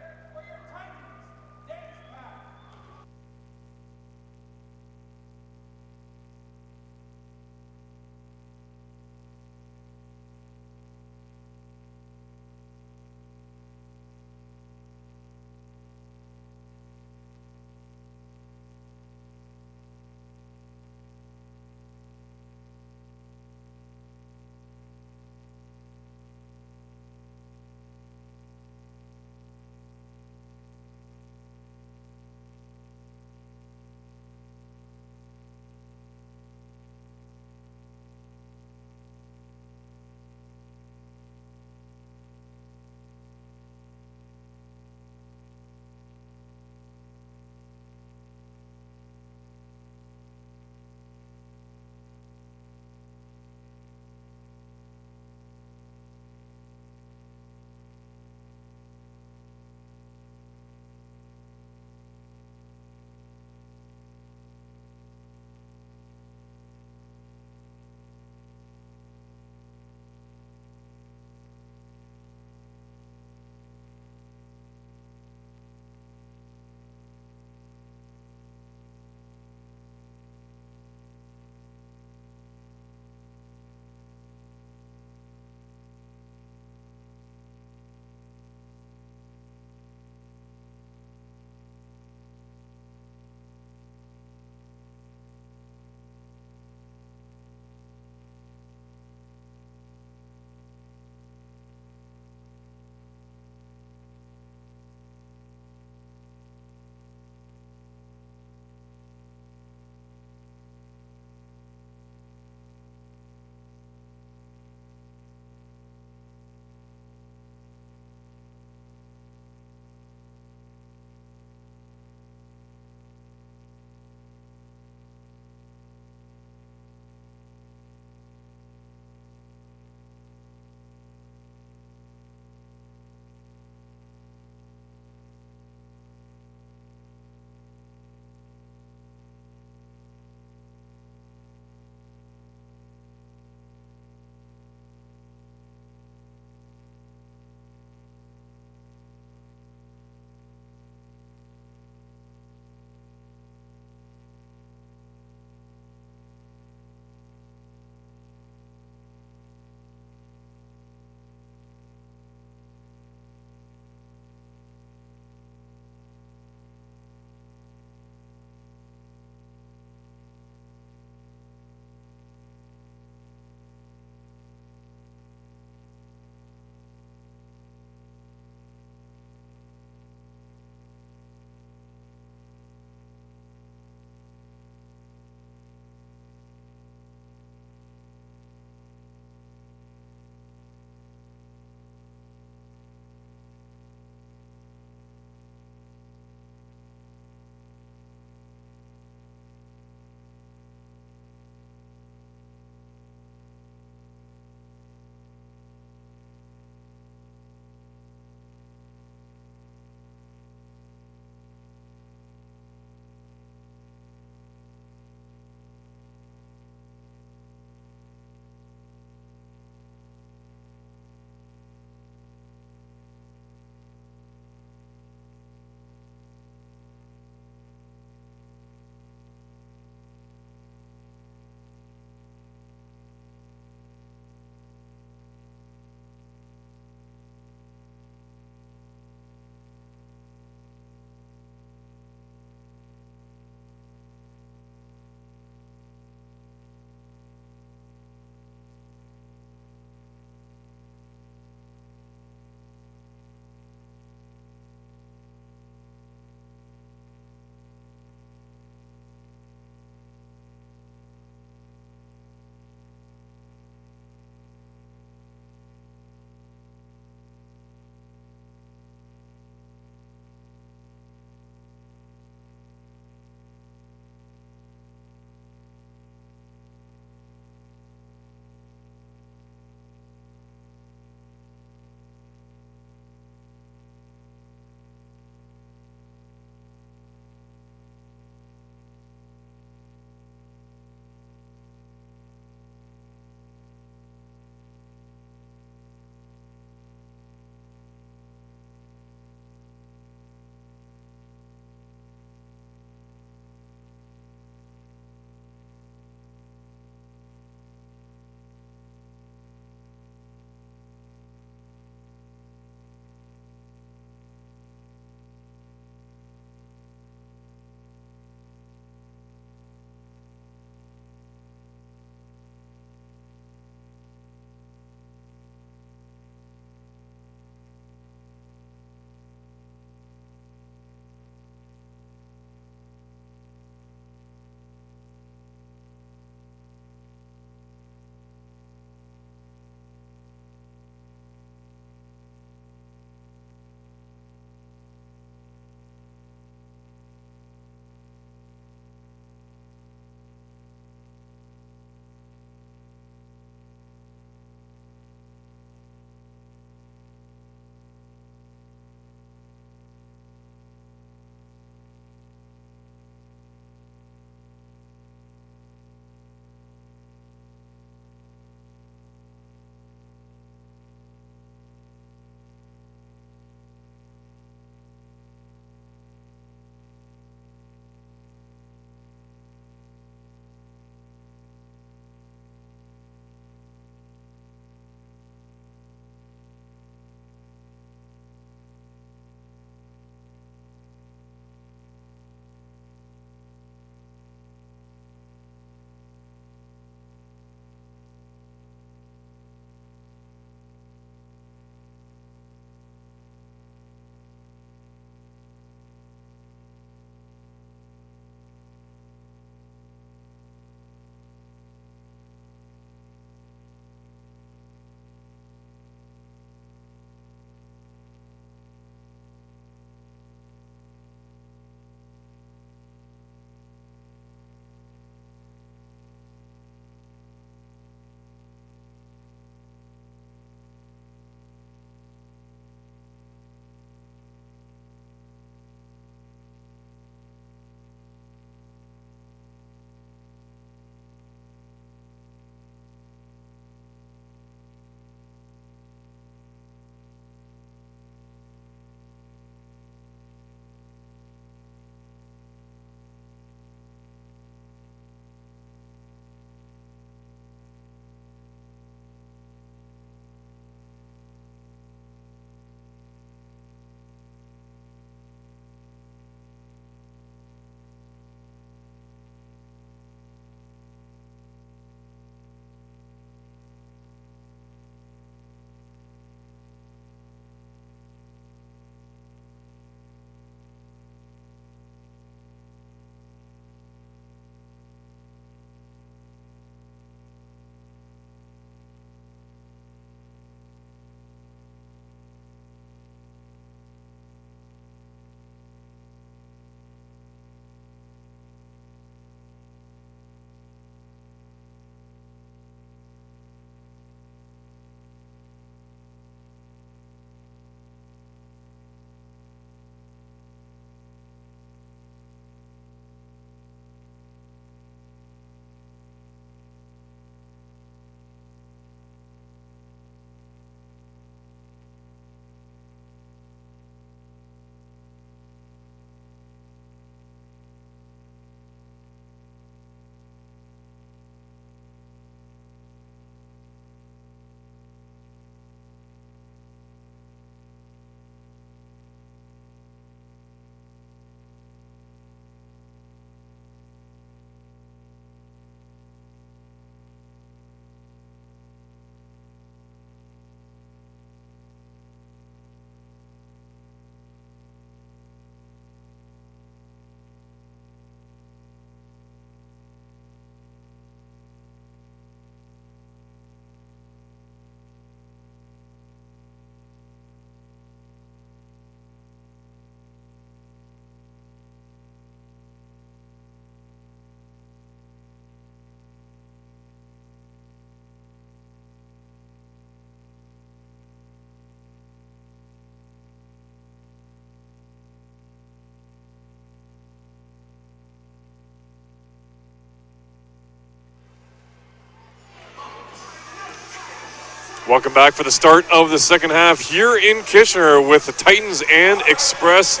Welcome back for the start of the second half here in Kitchener with the Titans and Express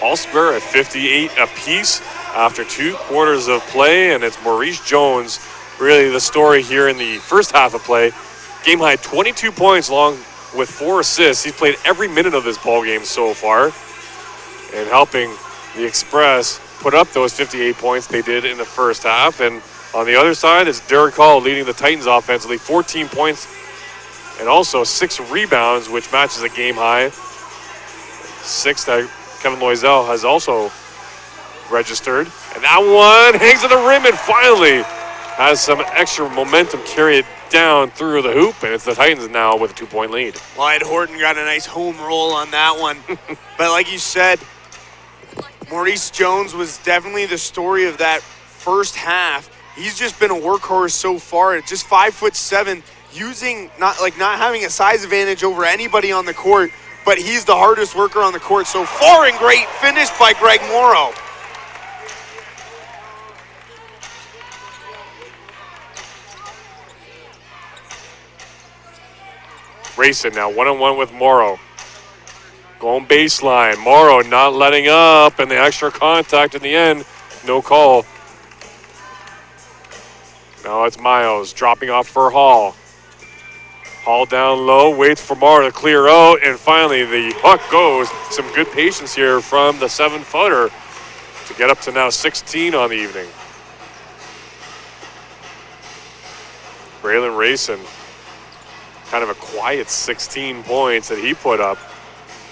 all square at 58 apiece after 2 quarters of play, and it's Maurice Jones really the story here in the first half of play. Game high 22 points along with 4 assists. He's played every minute of this ball game so far and helping the Express put up those 58 points they did in the first half. And on the other side is Derek Hall leading the Titans offensively, 14 points and also 6 rebounds, which matches a game high. 6 that Kevin Loisel has also registered. And that one hangs at the rim and finally has some extra momentum, carry it down through the hoop, and it's the Titans now with a 2-point lead. Wyatt Horton got a nice home roll on that one. But like you said, Maurice Jones was definitely the story of that first half. He's just been a workhorse so far at just 5'7", using not having a size advantage over anybody on the court, but he's the hardest worker on the court so far, and great finish by Greg Morrow. Racing now one-on-one with Morrow. Going baseline. Morrow not letting up, and the extra contact in the end. No call. Now it's Miles dropping off for Hall. Hall down low, waits for Morrow to clear out, and finally the puck goes. Some good patience here from the 7-footer to get up to now 16 on the evening. Braylon Rayson, kind of a quiet 16 points that he put up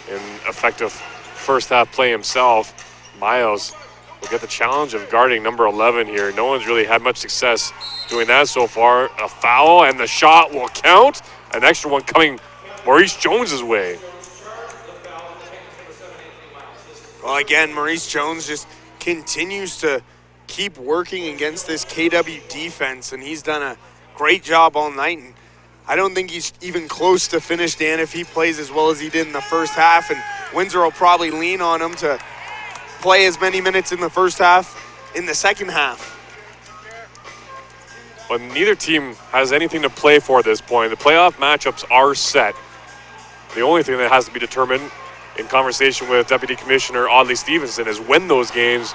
in effective first half play himself. Miles will get the challenge of guarding number 11 here. No one's really had much success doing that so far. A foul, and the shot will count. An extra one coming Maurice Jones's way. Well, again, Maurice Jones just continues to keep working against this KW defense, and he's done a great job all night. And I don't think he's even close to finished, Dan, if he plays as well as he did in the first half. And Windsor will probably lean on him to play as many minutes in the first half in the second half. But neither team has anything to play for at this point. The playoff matchups are set. The only thing that has to be determined in conversation with Deputy Commissioner Audley Stevenson is when those games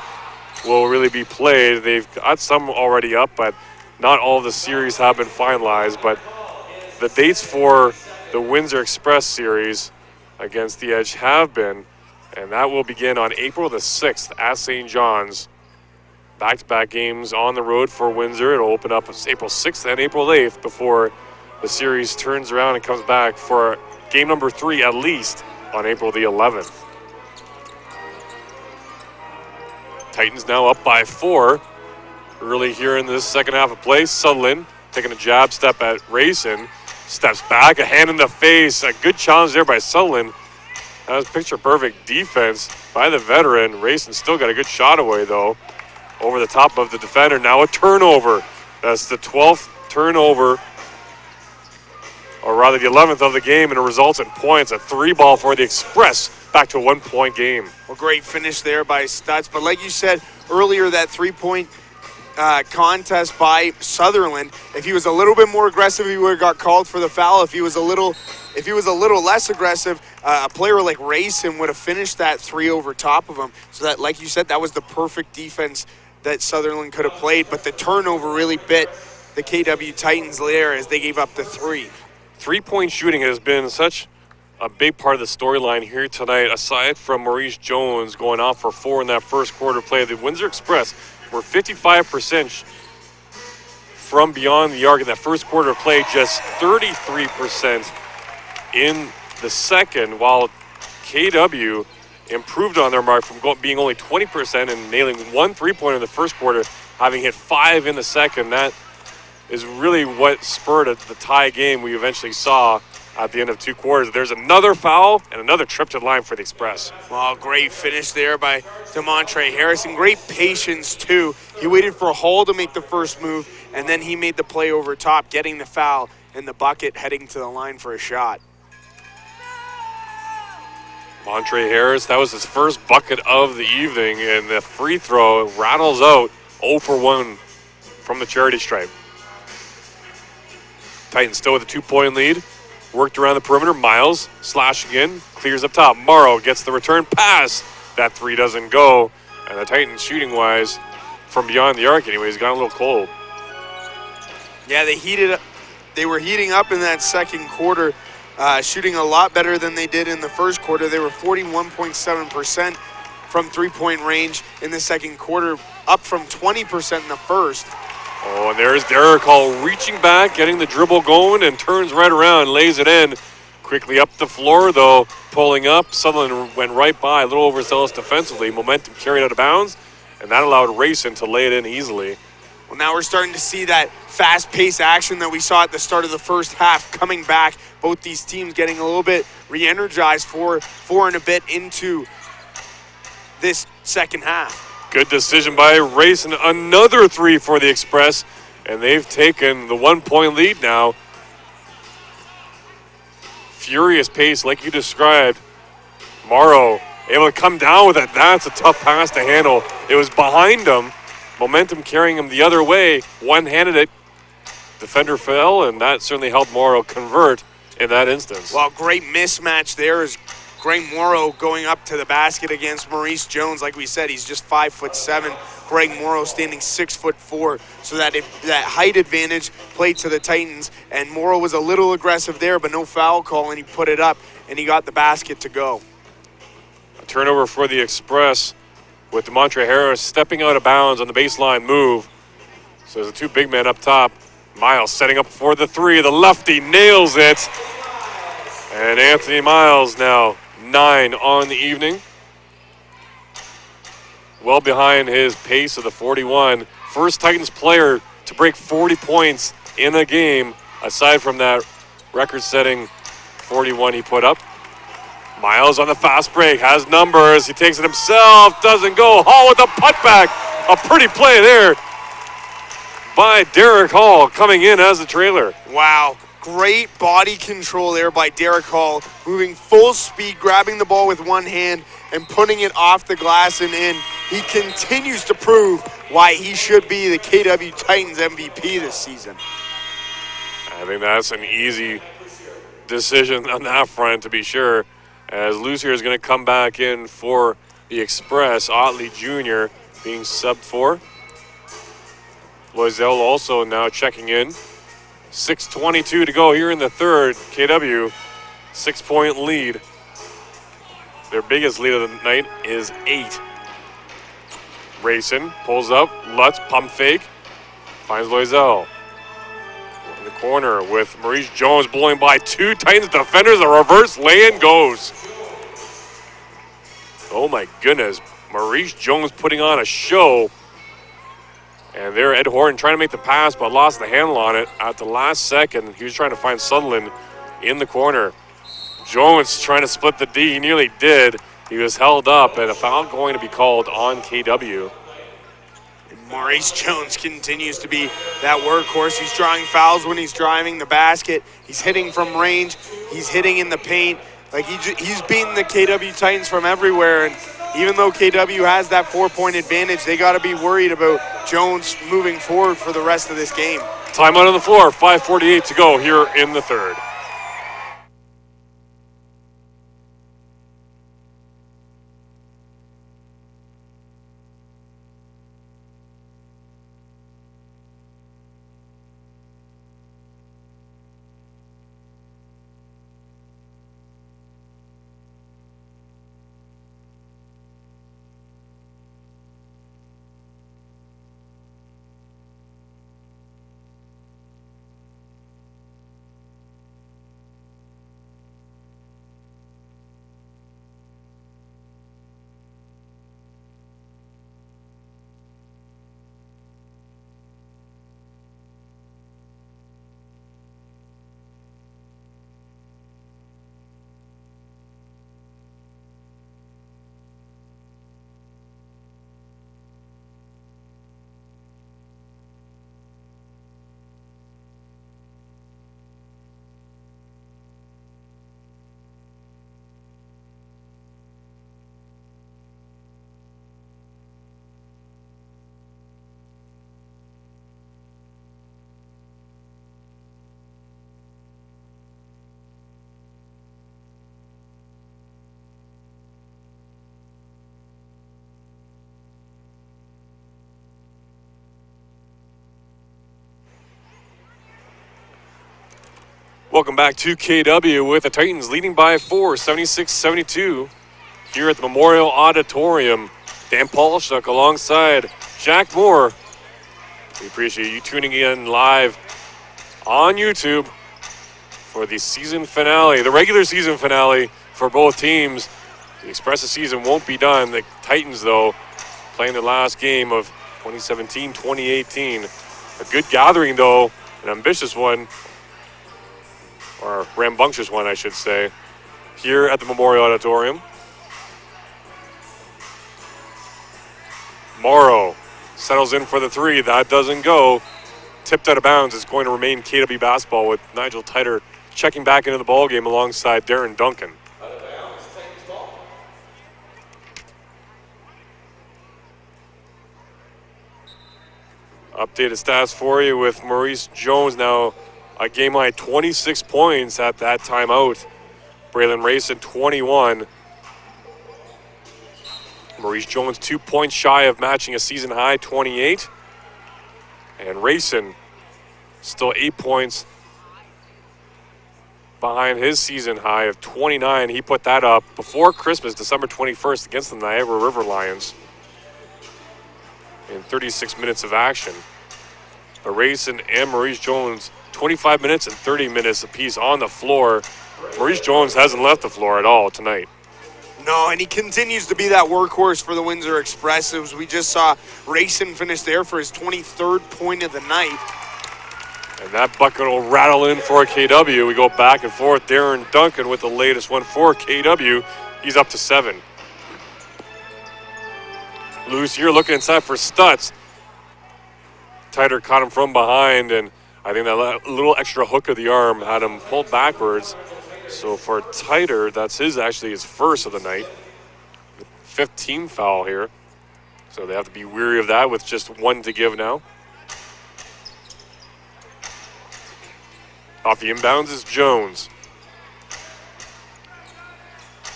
will really be played. They've got some already up, but not all of the series have been finalized. But the dates for the Windsor Express series against the Edge have been, and that will begin on April the 6th at St. John's. Back-to-back games on the road for Windsor. It'll open up April 6th and April 8th before the series turns around and comes back for game number 3 at least on April the 11th. Titans now up by 4 early here in this second half of play. Sutherland taking a jab step at Rayson. Steps back, a hand in the face. A good challenge there by Sutherland. That was picture-perfect defense by the veteran. Rayson still got a good shot away, though, over the top of the defender. Now a turnover. That's the 12th turnover, or rather the 11th of the game, and it results in points. A 3-ball for the Express, back to a 1-point game. Well, great finish there by Stutz. But like you said earlier, that 3-point contest by Sutherland, if he was a little bit more aggressive, he would have got called for the foul. If he was a little less aggressive, a player like Rayson would have finished that 3 over top of him. So that, like you said, that was the perfect defense that Sutherland could have played, but the turnover really bit the KW Titans there as they gave up the 3. 3-point shooting has been such a big part of the storyline here tonight. Aside from Maurice Jones going off for 4 in that first quarter play, the Windsor Express were 55% from beyond the arc in that first quarter play, just 33% in the second, while KW improved on their mark from being only 20% and nailing 1 3-pointer in the first quarter, having hit 5 in the second. That is really what spurred the tie game we eventually saw at the end of 2 quarters. There's another foul and another trip to the line for the Express. Well, great finish there by DeMontre Harrison. Great patience, too. He waited for Hall to make the first move, and then he made the play over top, getting the foul and the bucket, heading to the line for a shot. Montre Harris, that was his first bucket of the evening, and the free throw rattles out 0 for 1 from the charity stripe. Titans still with a 2-point lead. Worked around the perimeter. Miles slashing in, clears up top. Morrow gets the return pass. That three doesn't go. And the Titans shooting-wise, from beyond the arc anyways, got a little cold. Yeah, they were heating up in that second quarter, shooting a lot better than they did in the first quarter. They were 41.7% from three-point range in the second quarter, up from 20% in the first. Oh, and there's Derek Hall reaching back, getting the dribble going, and turns right around, lays it in. Quickly up the floor, though, pulling up. Sutherland went right by, a little overzealous defensively. Momentum carried out of bounds, and that allowed Rayson to lay it in easily. Well, now we're starting to see that fast-paced action that we saw at the start of the first half coming back. Both these teams getting a little bit re-energized for and a bit into this second half. Good decision by Rayson. Another three for the Express, and they've taken the 1 point lead now. Furious pace, like you described. Morrow able to come down with it. That's a tough pass to handle. It was behind him. Momentum carrying him the other way. One-handed it. Defender fell, and that certainly helped Morrow convert in that instance. Well, great mismatch there is Greg Morrow going up to the basket against Maurice Jones. Like we said, he's just 5'7". Greg Morrow standing 6'4", so that height advantage played to the Titans. And Morrow was a little aggressive there, but no foul call, and he put it up, and he got the basket to go. A turnover for the Express with DeMontre Harris stepping out of bounds on the baseline move. So there's the two big men up top. Miles setting up for the three. The lefty nails it. And Anthony Miles now 9 on the evening. Well behind his pace of the 41. First Titans player to break 40 points in a game, aside from that record-setting 41 he put up. Miles on the fast break, has numbers. He takes it himself, doesn't go. Hall with a putback. A pretty play there by Derek Hall, coming in as the trailer. Wow. Great body control there by Derek Hall, moving full speed, grabbing the ball with one hand and putting it off the glass and in. He continues to prove why he should be the KW Titans MVP this season. I think that's an easy decision on that front, to be sure, as Lucier is going to come back in for the Express. Otley Jr. being subbed for. Loisel also now checking in. 6:22 to go here in the third. KW, 6-point lead. Their biggest lead of the night is 8. Rayson pulls up. Lutz, pump fake. Finds Loisel. In the corner with Maurice Jones blowing by two Titans defenders. A reverse lay-in goes. Oh my goodness. Maurice Jones putting on a show. And there, Ed Horton trying to make the pass, but lost the handle on it at the last second. He was trying to find Sutherland in the corner. Jones trying to split the D. He nearly did. He was held up, and a foul going to be called on KW. And Maurice Jones continues to be that workhorse. He's drawing fouls when he's driving the basket. He's hitting from range. He's hitting in the paint. Like he's beating the KW Titans from everywhere. And even though KW has that 4-point advantage, they got to be worried about Jones moving forward for the rest of this game. Timeout on the floor, 5:48 to go here in the third. Welcome back to KW with the Titans leading by 4, 76-72 here at the Memorial Auditorium. Dan Polishuk alongside Jack Moore. We appreciate you tuning in live on YouTube for the season finale, the regular season finale for both teams. The Express season won't be done. The Titans, though, playing their last game of 2017-2018. A good gathering, though, an ambitious one, or rambunctious one, I should say, here at the Memorial Auditorium. Morrow settles in for the three. That doesn't go. Tipped out of bounds. It's going to remain KW basketball with Nigel Titer checking back into the ballgame alongside Darren Duncan. Updated stats for you with Maurice Jones now a game high 26 points at that timeout. Braylon Rayson 21. Maurice Jones 2 points shy of matching a season high 28. And Rayson still 8 points behind his season high of 29. He put that up before Christmas, December 21st, against the Niagara River Lions in 36 minutes of action. But Rayson and Maurice Jones, 25 minutes and 30 minutes apiece on the floor. Maurice Jones hasn't left the floor at all tonight. No, and he continues to be that workhorse for the Windsor Express. As we just saw Rayson finish there for his 23rd point of the night. And that bucket will rattle in for KW. We go back and forth. Darren Duncan with the latest one for KW. He's up to 7. Loose here looking inside for Stutz. Titer caught him from behind, and I think that little extra hook of the arm had him pulled backwards. So for Titer, that's actually his first of the night. 5th team foul here. So they have to be weary of that with just 1 to give now. Off the inbounds is Jones.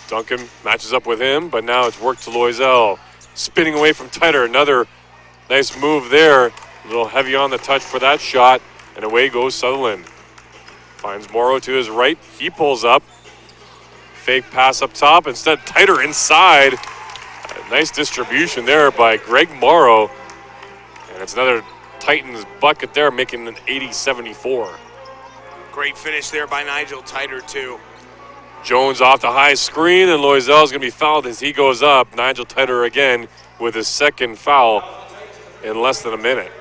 Duncan matches up with him, but now it's work to Loisel. Spinning away from Titer. Another nice move there. A little heavy on the touch for that shot, and away goes Sutherland. Finds Morrow to his right. He pulls up. Fake pass up top. Instead, Titer inside. A nice distribution there by Greg Morrow. And it's another Titans bucket there, making an 80-74. Great finish there by Nigel Titer, too. Jones off the high screen, and Loisel's going to be fouled as he goes up. Nigel Titer again with his 2nd foul in less than a minute.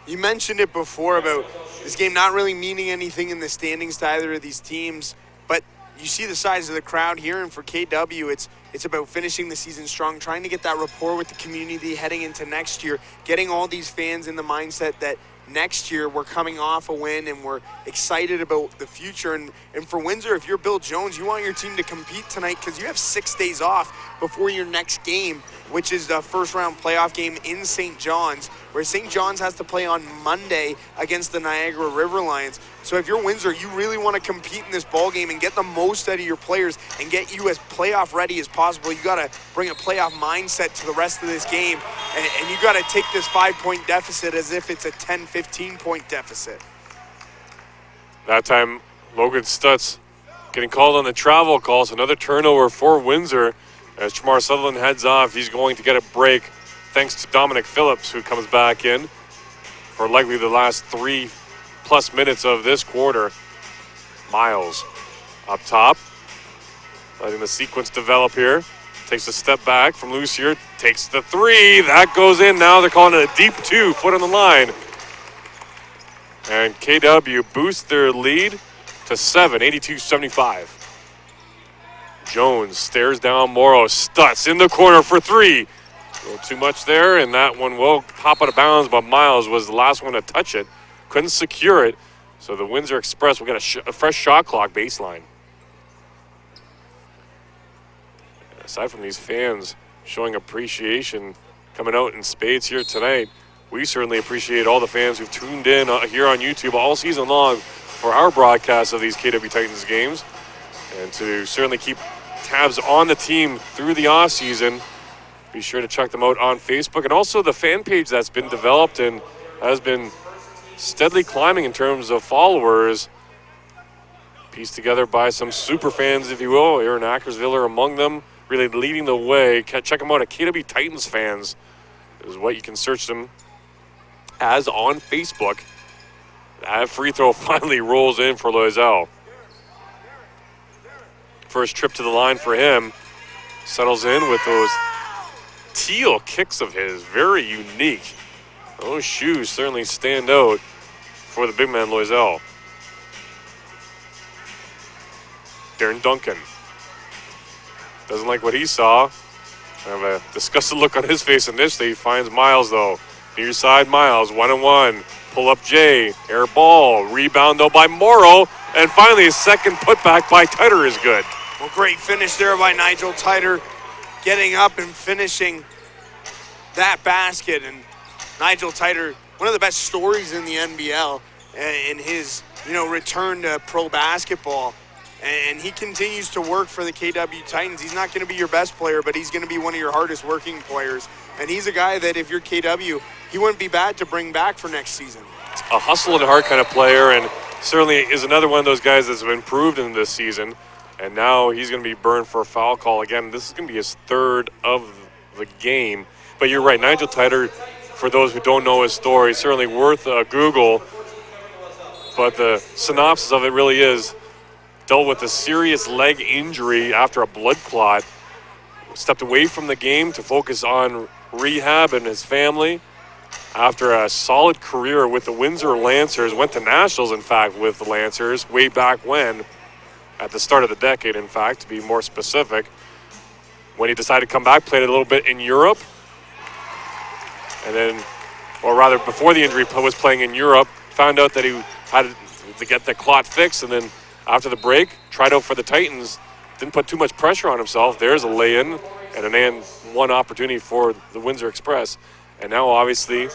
You mentioned it before about this game not really meaning anything in the standings to either of these teams, but you see the size of the crowd here, and for KW, it's about finishing the season strong, trying to get that rapport with the community heading into next year, getting all these fans in the mindset that next year we're coming off a win and we're excited about the future. And for Windsor, if you're Bill Jones, you want your team to compete tonight because you have 6 days off before your next game, which is the first-round playoff game in St. John's, where St. John's has to play on Monday against the Niagara River Lions. So if you're Windsor, you really want to compete in this ball game and get the most out of your players and get you as playoff ready as possible. You got to bring a playoff mindset to the rest of this game, and you got to take this 5-point deficit as if it's a 10, 15-point deficit. That time, Logan Stutz getting called on the travel calls. Another turnover for Windsor. As Chamar Sutherland heads off, he's going to get a break thanks to Dominic Phillips, who comes back in for likely the last 3+ minutes of this quarter. Miles up top, letting the sequence develop here. Takes a step back from loose here, takes the 3. That goes in. Now they're calling it a deep 2, foot on the line. And KW boosts their lead to 7, 82-75. Jones stares down Morrow. Stutz in the corner for 3. A little too much there, and that one will pop out of bounds, but Miles was the last one to touch it. Couldn't secure it, so the Windsor Express will get a fresh shot clock baseline. And aside from these fans showing appreciation, coming out in spades here tonight, we certainly appreciate all the fans who've tuned in here on YouTube all season long for our broadcast of these KW Titans games, and to certainly keep tabs on the team through the off season. Be sure to check them out on Facebook, and also the fan page that's been developed and has been steadily climbing in terms of followers, pieced together by some super fans, if you will. Aaron Ackersville are among them, really leading the way. Check them out at KW Titans Fans is what you can search them as on Facebook. That free throw finally rolls in for Loisel. First trip to the line for him. Settles in with those teal kicks of his. Very unique. Those shoes certainly stand out for the big man Loisel. Darren Duncan doesn't like what he saw. Kind of a disgusted look on his face initially. He finds Miles though. Near side Miles, 1-on-1. Pull up Jay, air ball, rebound though by Morrow, and finally a second putback by Titer is good. Well, great finish there by Nigel Titer, getting up and finishing that basket. And Nigel Titer, one of the best stories in the NBL in his, return to pro basketball. And he continues to work for the KW Titans. He's not going to be your best player, but he's going to be one of your hardest working players. And he's a guy that if you're KW, he wouldn't be bad to bring back for next season. A hustle and heart kind of player, and certainly is another one of those guys that's been improved in this season. And now he's going to be burned for a foul call again. This is going to be his third of the game. But you're right, Nigel Titer, for those who don't know his story, certainly worth a Google. But the synopsis of it really is, dealt with a serious leg injury after a blood clot, stepped away from the game to focus on rehab and his family. After a solid career with the Windsor Lancers, went to nationals, in fact, with the Lancers way back when, at the start of the decade, in fact, to be more specific. When he decided to come back, played a little bit in Europe. And then, or rather before the injury, was playing in Europe, found out that he had to get the clot fixed, and then after the break, tried out for the Titans, didn't put too much pressure on himself. There's a lay-in and an and one opportunity for the Windsor Express. And now obviously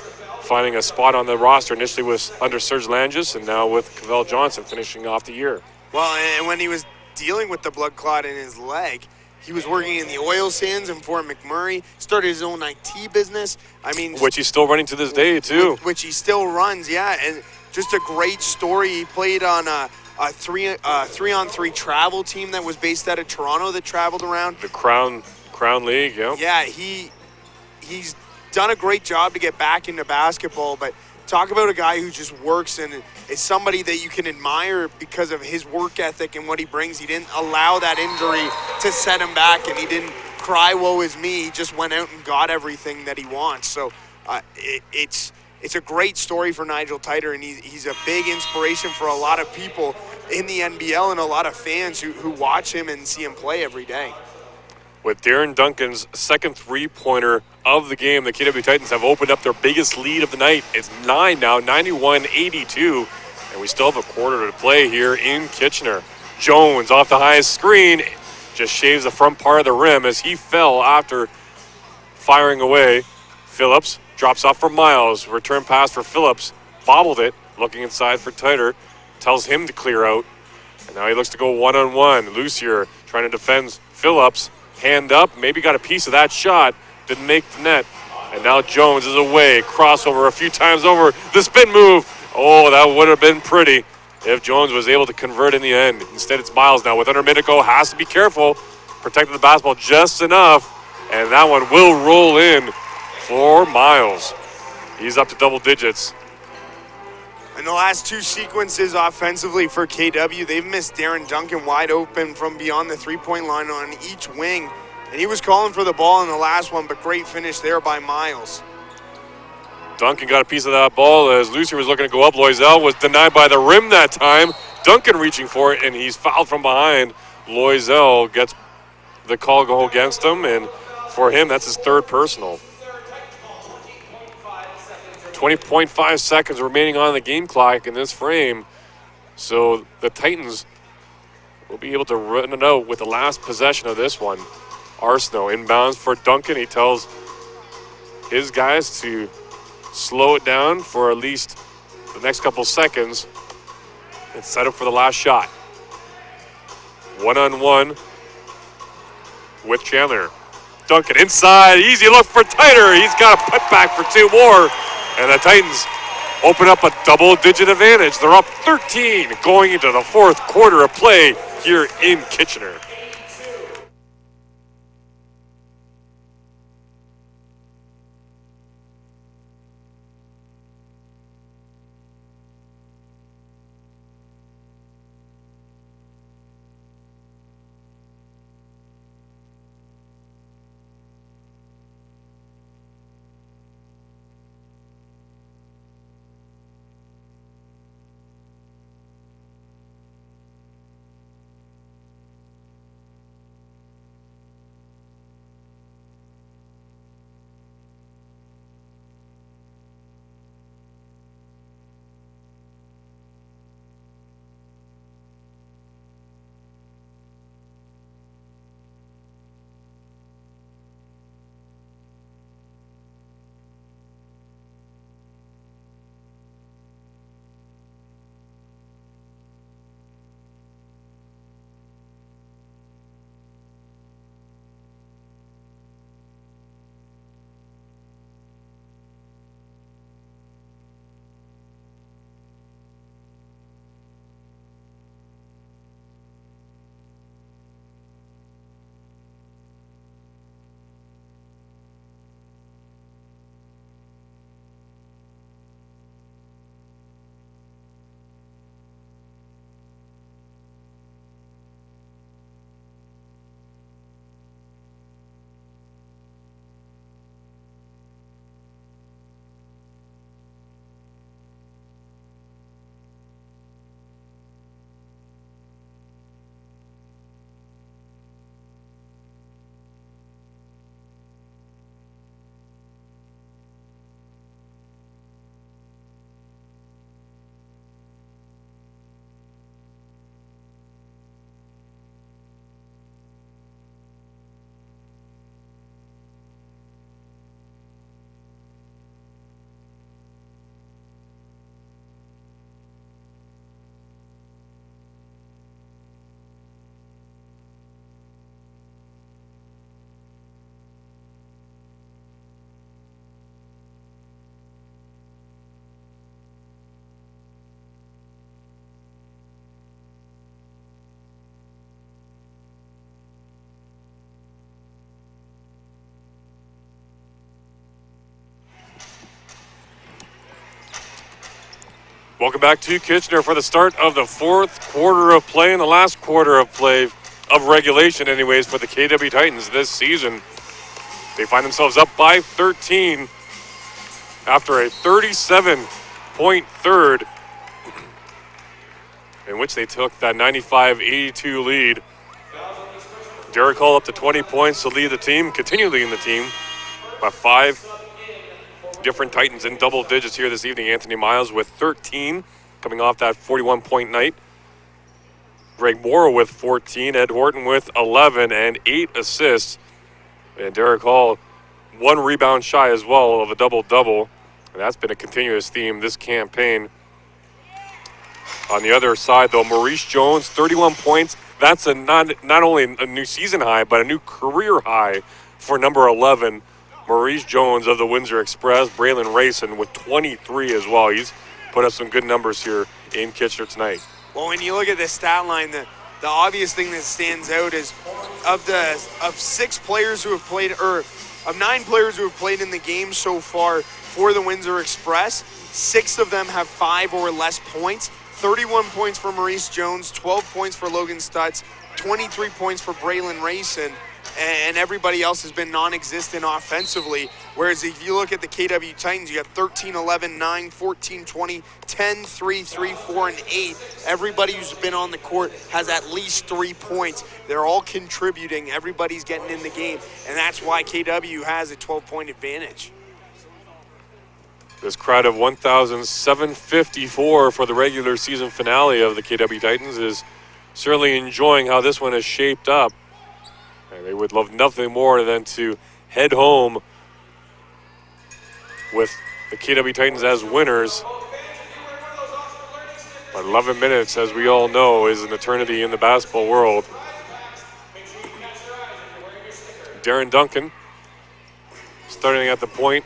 finding a spot on the roster. Initially was under Serge Langis and now with Cavell Johnson finishing off the year. Well, and when he was dealing with the blood clot in his leg, he was working in the oil sands in Fort McMurray, started his own IT business. Which he's still running to this day, too. Which he still runs, yeah. And just a great story. He played on a three-on-three travel team that was based out of Toronto that traveled around. The Crown League, yeah. Yeah, he's done a great job to get back into basketball, but talk about a guy who just works and is somebody that you can admire because of his work ethic and what he brings. He didn't allow that injury to set him back, and he didn't cry, woe is me. He just went out and got everything that he wants. So it's a great story for Nigel Titer, and he's a big inspiration for a lot of people in the NBL and a lot of fans who watch him and see him play every day. With Darren Duncan's second three-pointer of the game, the KW Titans have opened up their biggest lead of the night. It's 9 now, 91-82, and we still have a quarter to play here in Kitchener. Jones off the highest screen, just shaves the front part of the rim as he fell after firing away. Phillips drops off for Miles. Return pass for Phillips. Bobbled it. Looking inside for Titer. Tells him to clear out. And now he looks to go one-on-one. Lucier trying to defend Phillips. Hand up. Maybe got a piece of that shot. Didn't make the net. And now Jones is away. Crossover a few times over. The spin move. Oh, that would have been pretty if Jones was able to convert in the end. Instead, it's Miles now with under a minute to go. Has to be careful. Protected the basketball just enough. And that one will roll in for Miles. He's up to double digits. In the last two sequences offensively for KW, they've missed Darren Duncan wide open from beyond the three-point line on each wing. And he was calling for the ball in the last one, but great finish there by Miles. Duncan got a piece of that ball as Lucier was looking to go up. Loisel was denied by the rim that time. Duncan reaching for it, and he's fouled from behind. Loisel gets the call go against him, and for him, that's his third personal. 20.5 seconds remaining on the game clock in this frame. So the Titans will be able to run it out with the last possession of this one. Arsenault inbounds for Duncan. He tells his guys to slow it down for at least the next couple seconds and set up for the last shot. One-on-one with Chandler. Duncan inside, easy look for Titer. He's got a putback for two more. And the Titans open up a double-digit advantage. They're up 13 going into the fourth quarter of play here in Kitchener. Welcome back to Kitchener for the start of the fourth quarter of play and the last quarter of play of regulation anyways for the KW Titans this season. They find themselves up by 13 after a 37-point third in which they took that 95-82 lead. Derek Hall up to 20 points to lead the team, continue leading the team by 5 different Titans in double digits here this evening. Anthony Miles with 13, coming off that 41-point night. Greg Moore with 14, Ed Horton with 11 and 8 assists. And Derek Hall, 1 rebound shy as well of a double-double. And that's been a continuous theme this campaign. On the other side, though, Maurice Jones, 31 points. That's not only a new season high, but a new career high for number 11, Maurice Jones of the Windsor Express. Braylon Rayson with 23 as well. He's put up some good numbers here in Kitchener tonight. Well, when you look at the stat line, the obvious thing that stands out is of 6 players who have played, or of 9 players who have played in the game so far for the Windsor Express, 6 of them have 5 or less points. 31 points for Maurice Jones, 12 points for Logan Stutz, 23 points for Braylon Rayson, and everybody else has been non-existent offensively. Whereas if you look at the KW Titans, you got 13, 11, 9, 14, 20, 10, 3, 3, 4, and 8. Everybody who's been on the court has at least 3 points. They're all contributing. Everybody's getting in the game, and that's why KW has a 12-point advantage. This crowd of 1,754 for the regular season finale of the KW Titans is certainly enjoying how this one has shaped up. And they would love nothing more than to head home with the KW Titans as winners. But 11 minutes, as we all know, is an eternity in the basketball world. Darren Duncan starting at the point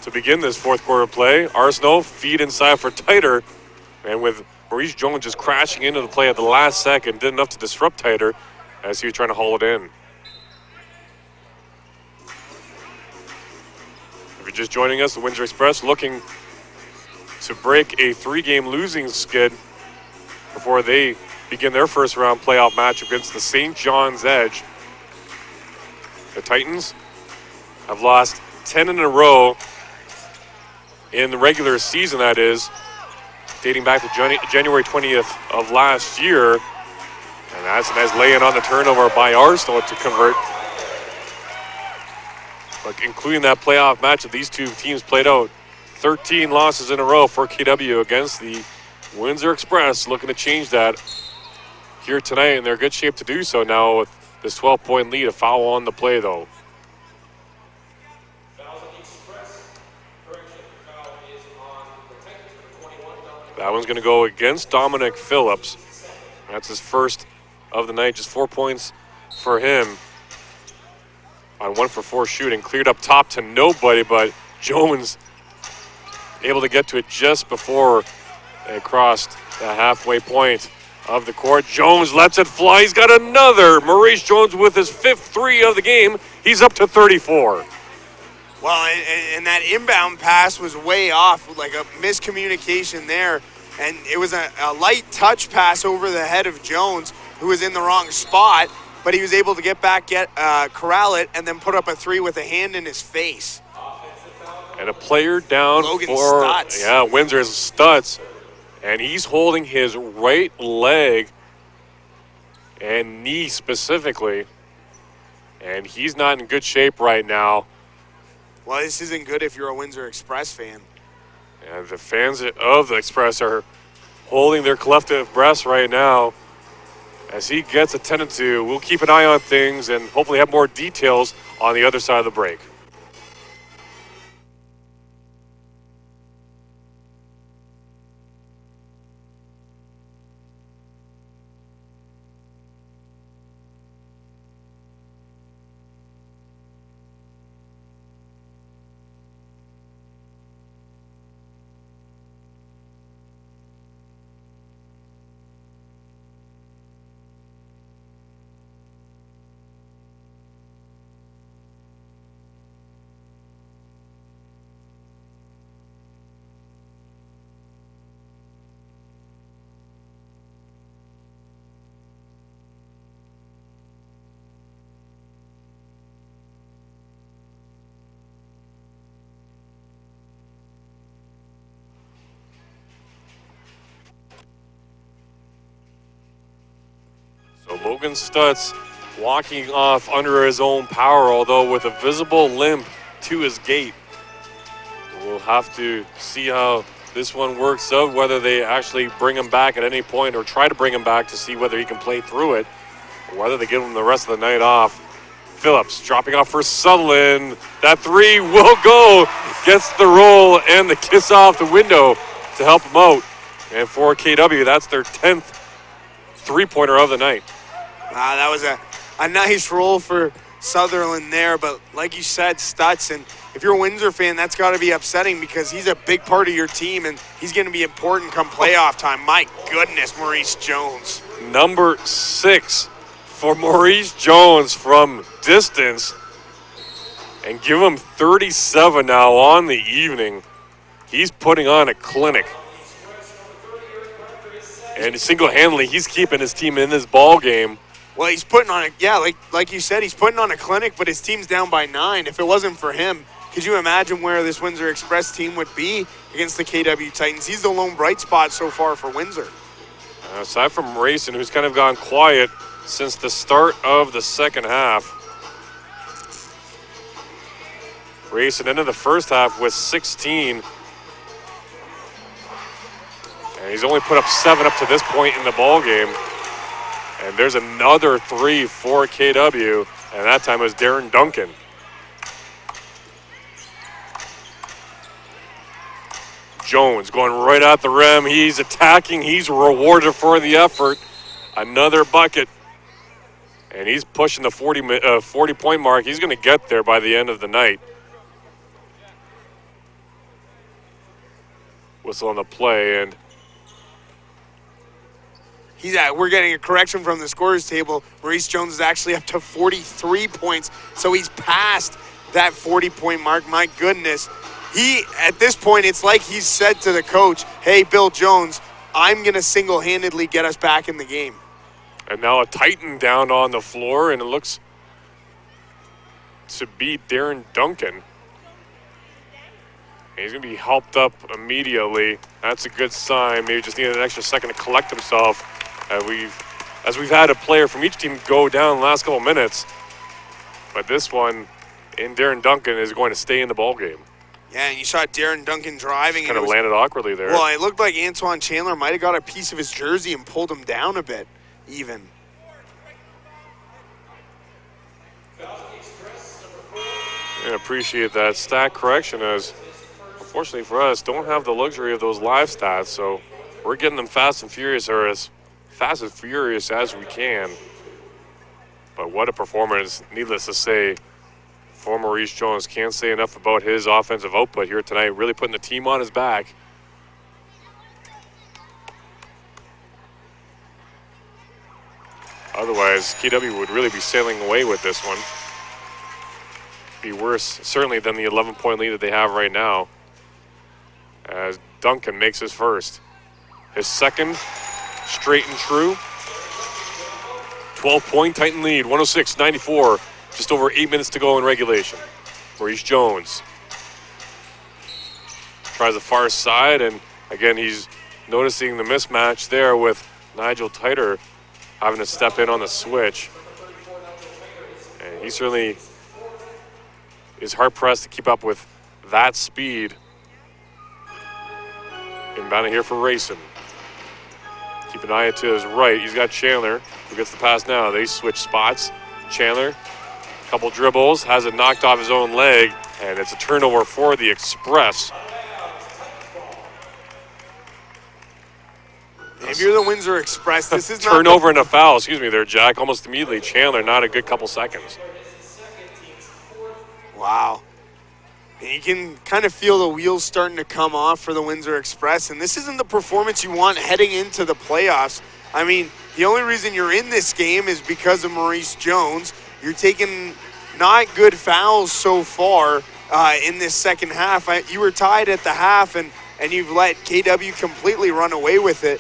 to begin this fourth quarter play. Arsenault feed inside for Titer, and with Maurice Jones just crashing into the play at the last second, did enough to disrupt Titer as he was trying to haul it in. If you're just joining us, the Windsor Express looking to break a 3-game losing skid before they begin their first round playoff match against the St. John's Edge. The Titans have lost 10 in a row in the regular season, that is, dating back to January 20th of last year. And that's a nice lay-in on the turnover by Arsenault to convert. But including that playoff match that these two teams played out, 13 losses in a row for KW against the Windsor Express, looking to change that here tonight, and they're in good shape to do so now with this 12-point lead. A foul on the play, though. That one's going to go against Dominic Phillips. That's his first of the night, just 4 points for him on 1 for 4 shooting. Cleared up top to nobody, but Jones able to get to it just before it crossed the halfway point of the court. Jones lets it fly. He's got another. Maurice Jones with his 5th 3 of the game. He's up to 34. Well, and that inbound pass was way off, like a miscommunication there. And it was a light touch pass over the head of Jones, who was in the wrong spot, but he was able to get back, corral it, and then put up a 3 with a hand in his face. And a player down Logan for Stutz. Windsor's Stutz. And he's holding his right leg and knee specifically. And he's not in good shape right now. Well, this isn't good if you're a Windsor Express fan. And the fans of the Express are holding their collective breaths right now as he gets attended to. We'll keep an eye on things and hopefully have more details on the other side of the break. So Logan Stutz walking off under his own power, although with a visible limp to his gait. We'll have to see how this one works out, whether they actually bring him back at any point or try to bring him back to see whether he can play through it, or whether they give him the rest of the night off. Phillips dropping off for Sutherland. That 3 will go. Gets the roll and the kiss off the window to help him out. And for KW, that's their 10th 3-pointer of the night. That was a nice roll for Sutherland there, but like you said, Stutz, and if you're a Windsor fan, that's got to be upsetting because he's a big part of your team and he's going to be important come playoff time. My goodness, Maurice Jones. Number 6 for Maurice Jones from distance, and give him 37 now on the evening. He's putting on a clinic. And single-handedly, he's keeping his team in this ball game. Well, he's putting on like you said, he's putting on a clinic, but his team's down by 9. If it wasn't for him, could you imagine where this Windsor Express team would be against the KW Titans? He's the lone bright spot so far for Windsor. Aside from Rayson, who's kind of gone quiet since the start of the second half. Rayson into the first half with 16. And he's only put up 7 up to this point in the ball game. And there's another 3 for KW, and that time it was Darren Duncan. Jones going right at the rim. He's attacking. He's rewarded for the effort. Another bucket. And he's pushing the 40-point mark. He's going to get there by the end of the night. whistle on the play, and we're getting a correction from the scorers table. Maurice Jones is actually up to 43 points, so he's past that 40-point mark. My goodness. At this point, it's like he's said to the coach, hey, Bill Jones, I'm going to single-handedly get us back in the game. And now a Titan down on the floor, and it looks to be Darren Duncan. And he's going to be helped up immediately. That's a good sign. Maybe just needed an extra second to collect himself. As we've had a player from each team go down the last couple minutes. But this one, in Darren Duncan, is going to stay in the ballgame. Yeah, and you saw Darren Duncan driving. Kind of landed awkwardly there. Well, it looked like Antoine Chandler might have got a piece of his jersey and pulled him down a bit, even. I appreciate that stat correction, as unfortunately for us, don't have the luxury of those live stats, so we're getting them fast and furious, or as fast and furious as we can. But what a performance, needless to say, for Maurice Jones. Can't say enough about his offensive output here tonight, really putting the team on his back. Otherwise, KW would really be sailing away with this one. Be worse, certainly, than the 11-point lead that they have right now, as Duncan makes his first. His second, straight and true. 12-point Titan lead, 106-94. Just over 8 minutes to go in regulation. Maurice Jones tries the far side, and again, he's noticing the mismatch there with Nigel Titer having to step in on the switch. And he certainly is hard-pressed to keep up with that speed. Inbound here for Rayson. Keep an eye to his right. He's got Chandler, who gets the pass now. They switch spots. Chandler, couple dribbles, has it knocked off his own leg, and it's a turnover for the Express. If you're the Windsor Express, this is not turnover and a foul, excuse me there, Jack, almost immediately. Chandler, not a good couple seconds. Wow. And you can kind of feel the wheels starting to come off for the Windsor Express, and this isn't the performance you want heading into the playoffs. I mean, the only reason you're in this game is because of Maurice Jones. You're taking not good fouls so far in this second half. You were tied at the half, and you've let KW completely run away with it.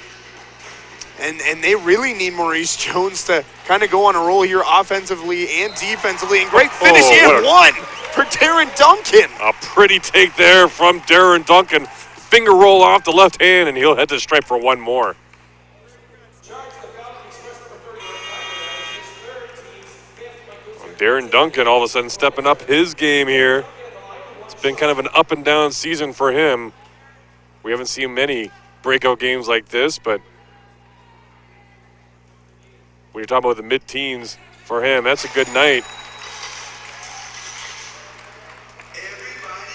And they really need Maurice Jones to kind of go on a roll here offensively and defensively. And great finish and one for Darren Duncan. A pretty take there from Darren Duncan. Finger roll off the left hand, and he'll head to stripe for one more. Darren Duncan all of a sudden stepping up his game here. It's been kind of an up and down season for him. We haven't seen many breakout games like this, but when you're talking about the mid-teens for him, that's a good night.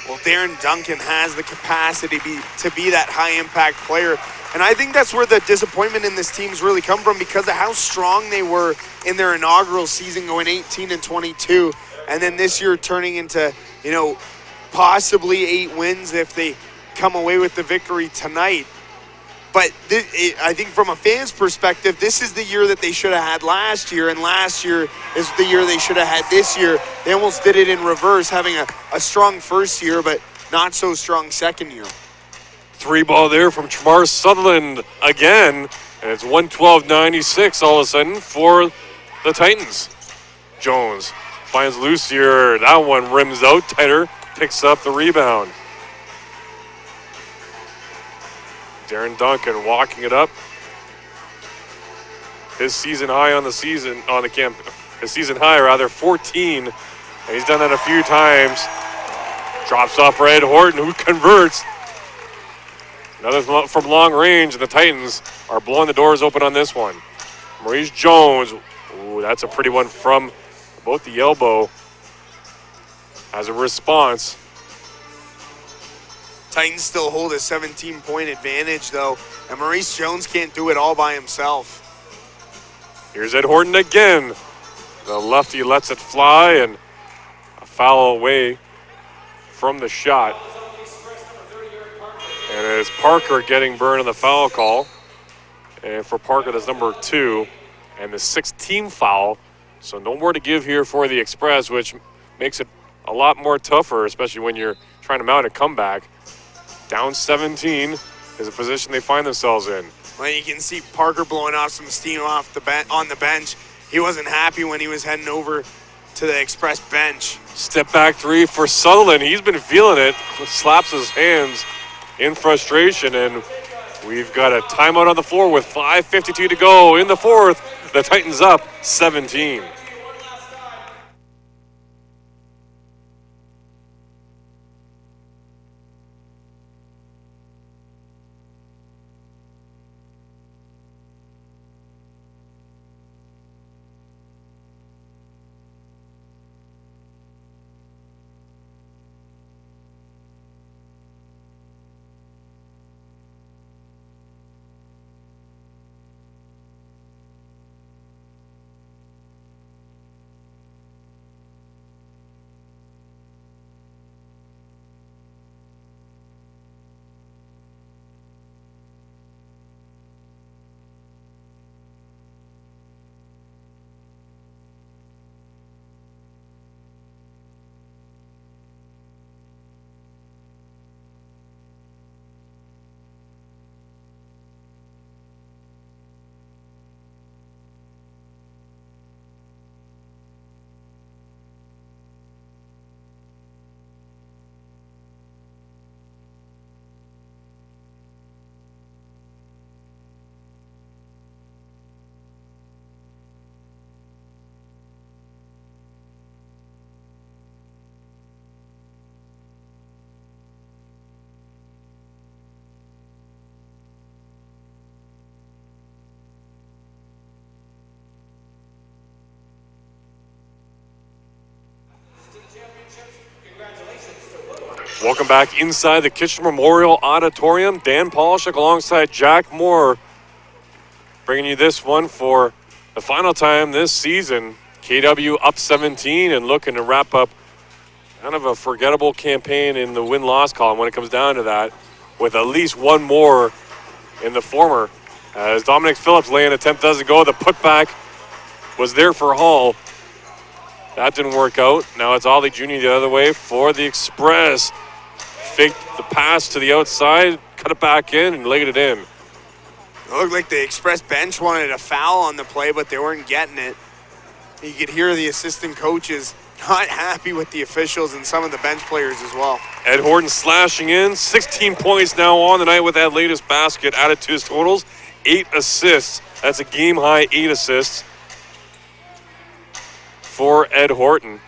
Well, Darren Duncan has the capacity to be that high-impact player. And I think that's where the disappointment in this team's really come from, because of how strong they were in their inaugural season, going 18-22. And then this year turning into, possibly 8 wins if they come away with the victory tonight. But I think from a fan's perspective, this is the year that they should have had last year, and last year is the year they should have had this year. They almost did it in reverse, having a strong first year, but not so strong second year. 3 ball there from Tramar Sutherland again, and it's 112-96 all of a sudden for the Titans. Jones finds Lucier. That one rims out. Titer picks up the rebound. Darren Duncan walking it up. His season high his season high rather, 14. And he's done that a few times. Drops off Red Horton, who converts. Another from long range, and the Titans are blowing the doors open on this one. Maurice Jones, ooh, that's a pretty one from about the elbow as a response. Titans still hold a 17-point advantage, though, and Maurice Jones can't do it all by himself. Here's Ed Horton again. The lefty lets it fly, and a foul away from the shot. And as Parker getting burned on the foul call. And for Parker, that's number 2 and the 6th team foul. So no more to give here for the Express, which makes it a lot more tougher, especially when you're trying to mount a comeback. Down 17 is a position they find themselves in. Well, you can see Parker blowing off some steam off the on the bench. He wasn't happy when he was heading over to the Express bench. Step back 3 for Sutherland. He's been feeling it. Slaps his hands in frustration, and we've got a timeout on the floor with 5:52 to go in the 4th. The Titans up 17. Welcome back inside the Kitchener Memorial Auditorium. Dan Polishuk alongside Jack Moore, bringing you this one for the final time this season. KW up 17 and looking to wrap up kind of a forgettable campaign in the win-loss column when it comes down to that, with at least one more in the former. As Dominic Phillips' lay-in attempt doesn't go, the putback was there for Hall. That didn't work out. Now it's Ollie Jr. the other way for the Express. Faked the pass to the outside, cut it back in, and laid it in. It looked like the Express bench wanted a foul on the play, but they weren't getting it. You could hear the assistant coaches not happy with the officials and some of the bench players as well. Ed Horton slashing in, 16 points now on the night with that latest basket added to his totals. 8 assists. That's a game-high 8 assists for Ed Horton.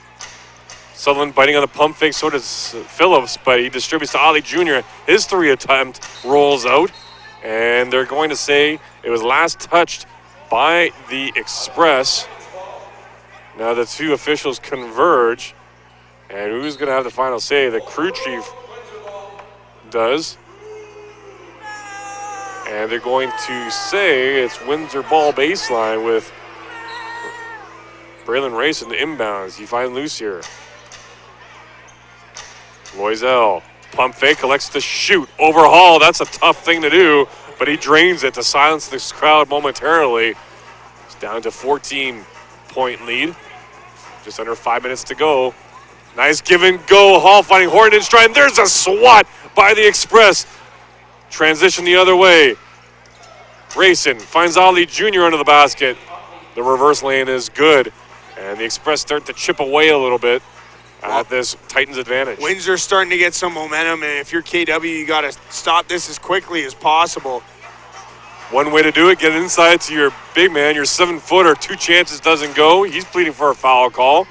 Sutherland biting on the pump fake, so does Phillips, but he distributes to Ollie Jr. His 3 attempt rolls out, and they're going to say it was last touched by the Express. Now the 2 officials converge, and who's going to have the final say? The crew chief does. And they're going to say it's Windsor ball baseline with Braylon Race in the inbounds. He finds loose here. Loisel, pump fake, collects the shoot. Overhaul, that's a tough thing to do, but he drains it to silence this crowd momentarily. It's down to 14-point lead. Just under 5 minutes to go. Nice give and go. Hall finding Horton in stride. There's a swat by the Express. Transition the other way. Racing finds Ollie Jr. under the basket. The reverse lane is good. And the Express start to chip away a little bit at this Titans advantage. Windsor's starting to get some momentum, and if you're KW, you got to stop this as quickly as possible. One way to do it, get inside to your big man, your 7-footer. 2 chances doesn't go. He's pleading for a foul call.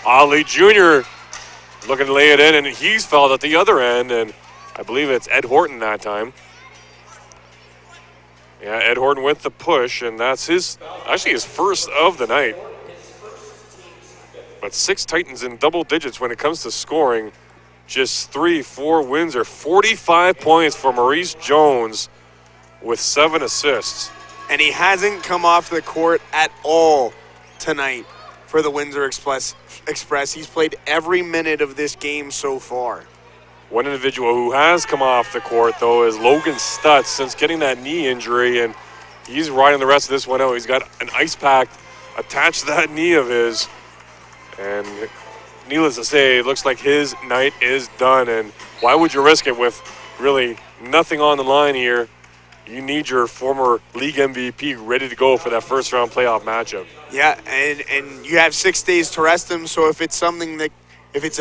Ollie Jr. looking to lay it in, and he's fouled at the other end, and I believe it's Ed Horton that time. Yeah, Ed Horton with the push, and that's actually his first of the night. But 6 Titans in double digits when it comes to scoring. Just 3 for Windsor. 45 points for Maurice Jones with 7 assists. And he hasn't come off the court at all tonight for the Windsor Express. He's played every minute of this game so far. One individual who has come off the court, though, is Logan Stutz since getting that knee injury, and he's riding the rest of this one out. He's got an ice pack attached to that knee of his, and needless to say, it looks like his night is done. And why would you risk it with really nothing on the line here? You need your former league MVP ready to go for that first round playoff matchup. Yeah, and you have 6 days to rest him. So if it's something that, if it's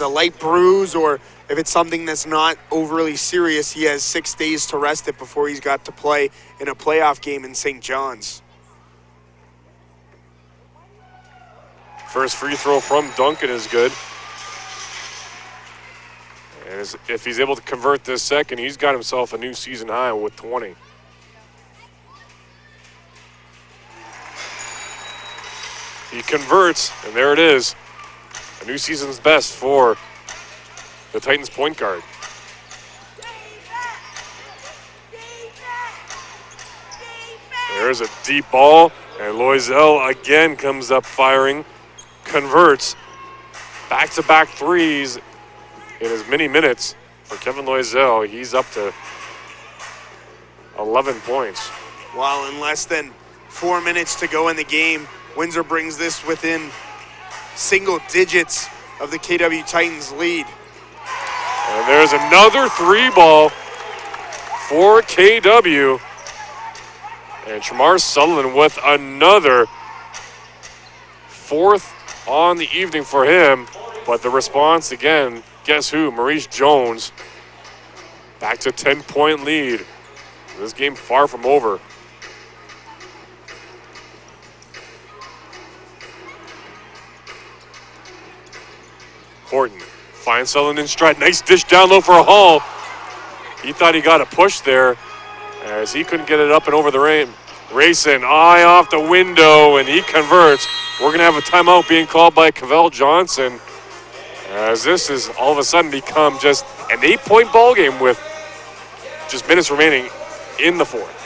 a light bruise or if it's something that's not overly serious, he has 6 days to rest it before he's got to play in a playoff game in St. John's. First free throw from Duncan is good. And if he's able to convert this second, he's got himself a new season high with 20. He converts, and there it is. A new season's best for the Titans point guard. There's a deep ball, and Loisel again comes up firing, converts. Back-to-back threes in as many minutes for Kevin Loisel. He's up to 11 points. While in less than 4 minutes to go in the game, Windsor brings this within single digits of the KW Titans lead. And there's another three ball for KW. And Shamar Sutherland with another fourth on the evening for him. But the response again, guess who? Maurice Jones. Back to 10-point lead. This game far from over. Horton finds Sutherland in stride. Nice dish down low for a Hall. He thought he got a push there as he couldn't get it up and over the rain. Racing, eye off the window, and he converts. We're going to have a timeout being called by Cavell Johnson, as this has all of a sudden become just an 8-point ball game with just minutes remaining in the fourth.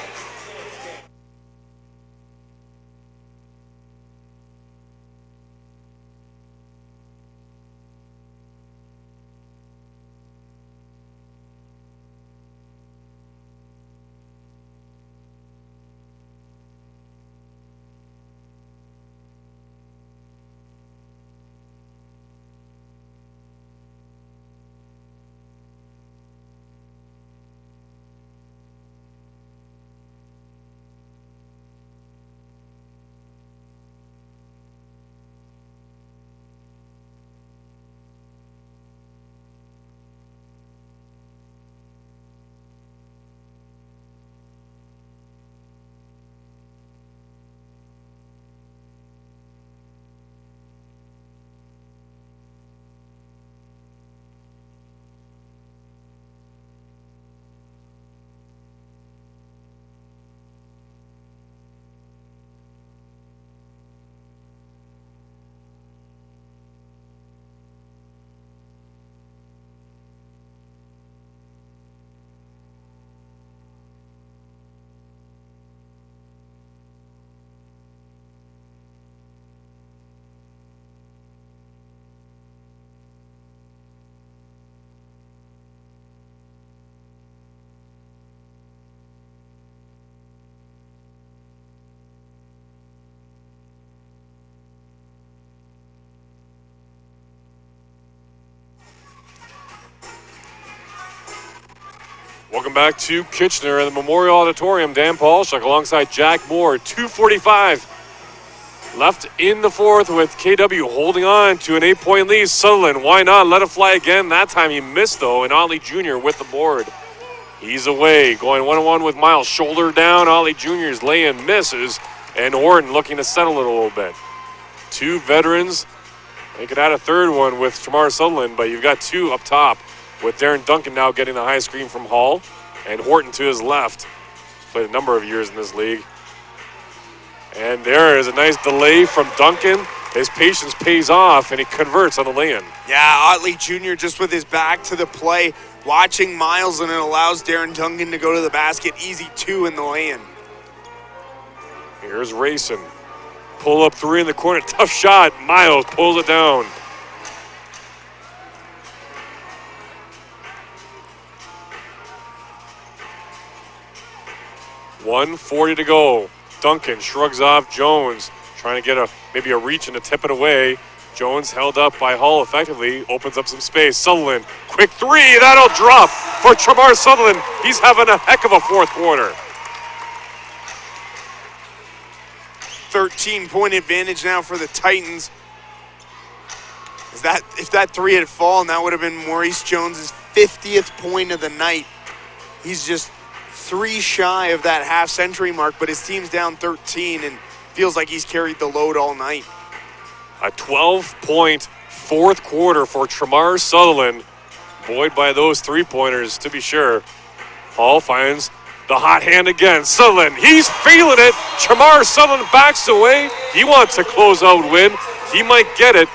Welcome back to Kitchener in the Memorial Auditorium. Dan Paulchuk alongside Jack Moore. 2:45 left in the fourth with KW holding on to an 8-point lead. Sutherland, why not? Let it fly again. That time he missed, though, and Ollie Jr. with the board. He's away, going one-on-one with Miles. Shoulder down. Ollie Jr.'s lay-in misses, and Horton looking to settle it a little bit. Two veterans. They could add a third one with Shamar Sutherland, but you've got two up top, with Darren Duncan now getting the high screen from Hall, and Horton to his left. He's played a number of years in this league. And there is a nice delay from Duncan. His patience pays off, and he converts on the lay-in. Yeah, Otley Jr. just with his back to the play, watching Miles, and it allows Darren Duncan to go to the basket. Easy two in the lay-in. Here's Rayson. Pull up three in the corner. Tough shot. Miles pulls it down. 1:40 to go. Duncan shrugs off Jones, trying to get maybe a reach and to tip it away. Jones held up by Hall effectively, opens up some space. Sutherland, quick three, that'll drop for Tremar Sutherland. He's having a heck of a fourth quarter. 13-point advantage now for the Titans. If that three had fallen, that would have been Maurice Jones' 50th point of the night. He's just 3 shy of that half-century mark, but his team's down 13 and feels like he's carried the load all night. A 12-point fourth quarter for Tremar Sutherland, buoyed by those three-pointers, to be sure. Hall finds the hot hand again. Sutherland, he's feeling it. Tremar Sutherland backs away. He wants a closeout win. He might get it.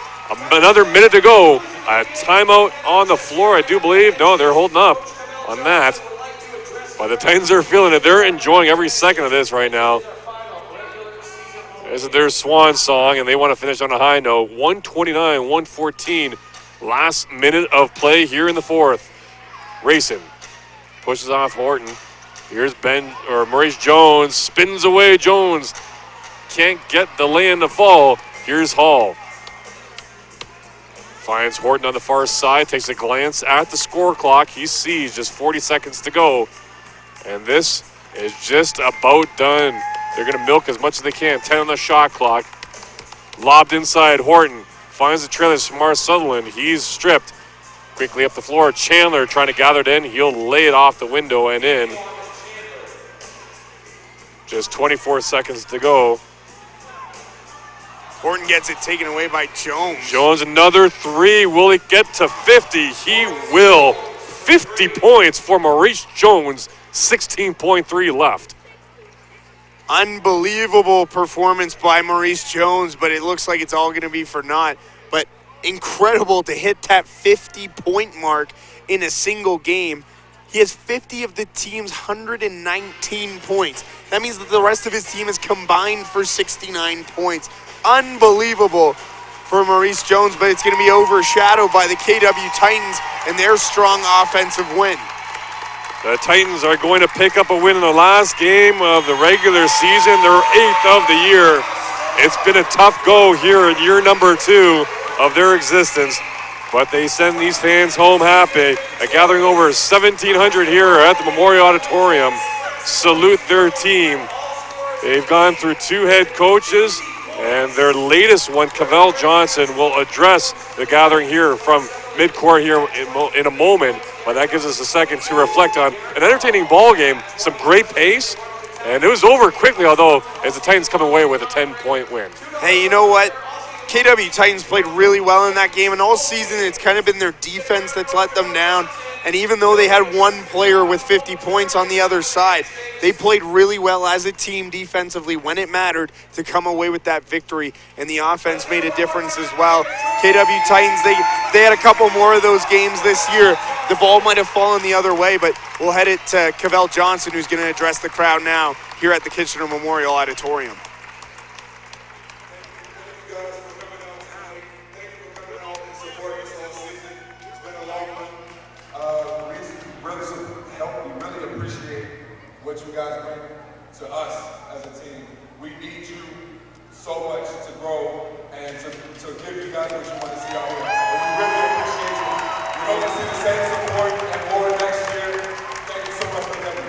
Another minute to go. A timeout on the floor, I do believe. No, they're holding up on that. But the Titans are feeling it. They're enjoying every second of this right now. This is their swan song, and they want to finish on a high note. 129-114. Last minute of play here in the fourth. Racing pushes off Horton. Here's Maurice Jones. Spins away Jones. Can't get the lay-in to fall. Here's Hall. Finds Horton on the far side. Takes a glance at the score clock. He sees just 40 seconds to go. And this is just about done. They're going to milk as much as they can. 10 on the shot clock. Lobbed inside. Horton finds the trailer. Tremar Sutherland. He's stripped. Quickly up the floor. Chandler trying to gather it in. He'll lay it off the window and in. Just 24 seconds to go. Horton gets it taken away by Jones. Jones, another three. Will he get to 50? He will. 50 points for Maurice Jones. 16.3 left. Unbelievable performance by Maurice Jones, but it looks like it's all going to be for naught. But incredible to hit that 50-point mark in a single game. He has 50 of the team's 119 points. That means that the rest of his team is combined for 69 points. Unbelievable for Maurice Jones, but it's going to be overshadowed by the KW Titans and their strong offensive win. The Titans are going to pick up a win in the last game of the regular season, their 8th of the year. It's been a tough go here in year number 2 of their existence, but they send these fans home happy. A gathering over 1,700 here at the Memorial Auditorium. Salute their team. They've gone through 2 head coaches, and their latest one, Cavell Johnson, will address the gathering here from midcourt here in a moment. But that gives us a second to reflect on an entertaining ball game, some great pace, and it was over quickly, although as the Titans come away with a 10-point win. Hey, you know what? KW Titans played really well in that game, and all season it's kind of been their defense that's let them down. And even though they had one player with 50 points on the other side, they played really well as a team defensively when it mattered to come away with that victory. And the offense made a difference as well. KW Titans, they had a couple more of those games this year. The ball might have fallen the other way, but we'll head it to Cavell Johnson, who's going to address the crowd now here at the Kitchener Memorial Auditorium. What you guys bring to us as a team. We need you so much to grow and to give you guys what you want to see out here. And we really appreciate you. We hope to see the same support and more next year. Thank you so much for coming.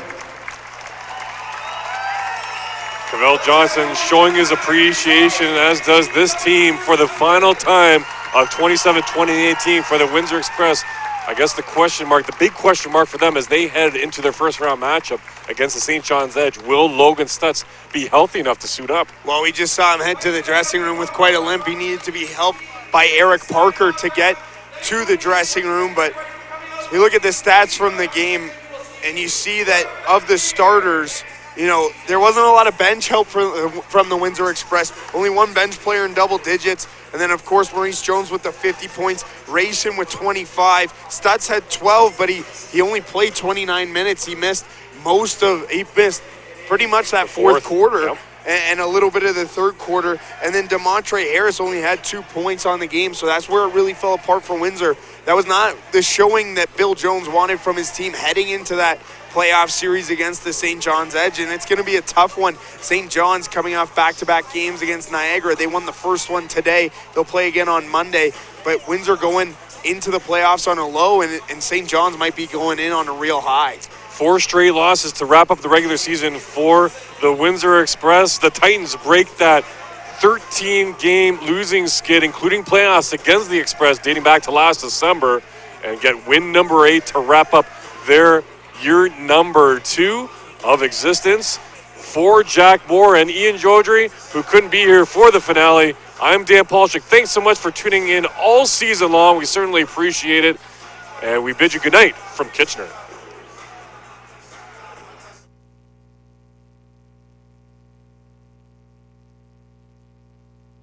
Cavell Johnson showing his appreciation, as does this team, for the final time of 2018 for the Windsor Express. I guess the big question mark for them as they head into their first round matchup against the St. John's Edge. Will Logan Stutz be healthy enough to suit up? Well, we just saw him head to the dressing room with quite a limp. He needed to be helped by Eric Parker to get to the dressing room. But we look at the stats from the game, and you see that of the starters, you know, there wasn't a lot of bench help from the Windsor Express. Only one bench player in double digits. And then, of course, Maurice Jones with the 50 points. Racing with 25. Stutz had 12, but he only played 29 minutes. He missed pretty much that fourth quarter. Yep. And a little bit of the third quarter. And then DeMontre Harris only had 2 points on the game. So that's where it really fell apart for Windsor. That was not the showing that Bill Jones wanted from his team heading into that playoff series against the St. John's Edge, and it's going to be a tough one. St. John's coming off back-to-back games against Niagara. They won the first one today. They'll play again on Monday, but Windsor going into the playoffs on a low, and St. John's might be going in on a real high. 4 straight losses to wrap up the regular season for the Windsor Express. The Titans break that 13-game losing skid, including playoffs against the Express dating back to last December, and get win number 8 to wrap up their year number 2 of existence. For Jack Moore and Ian Jodry, who couldn't be here for the finale, I'm Dan Polchik. Thanks so much for tuning in all season long. We certainly appreciate it. And we bid you good night from Kitchener.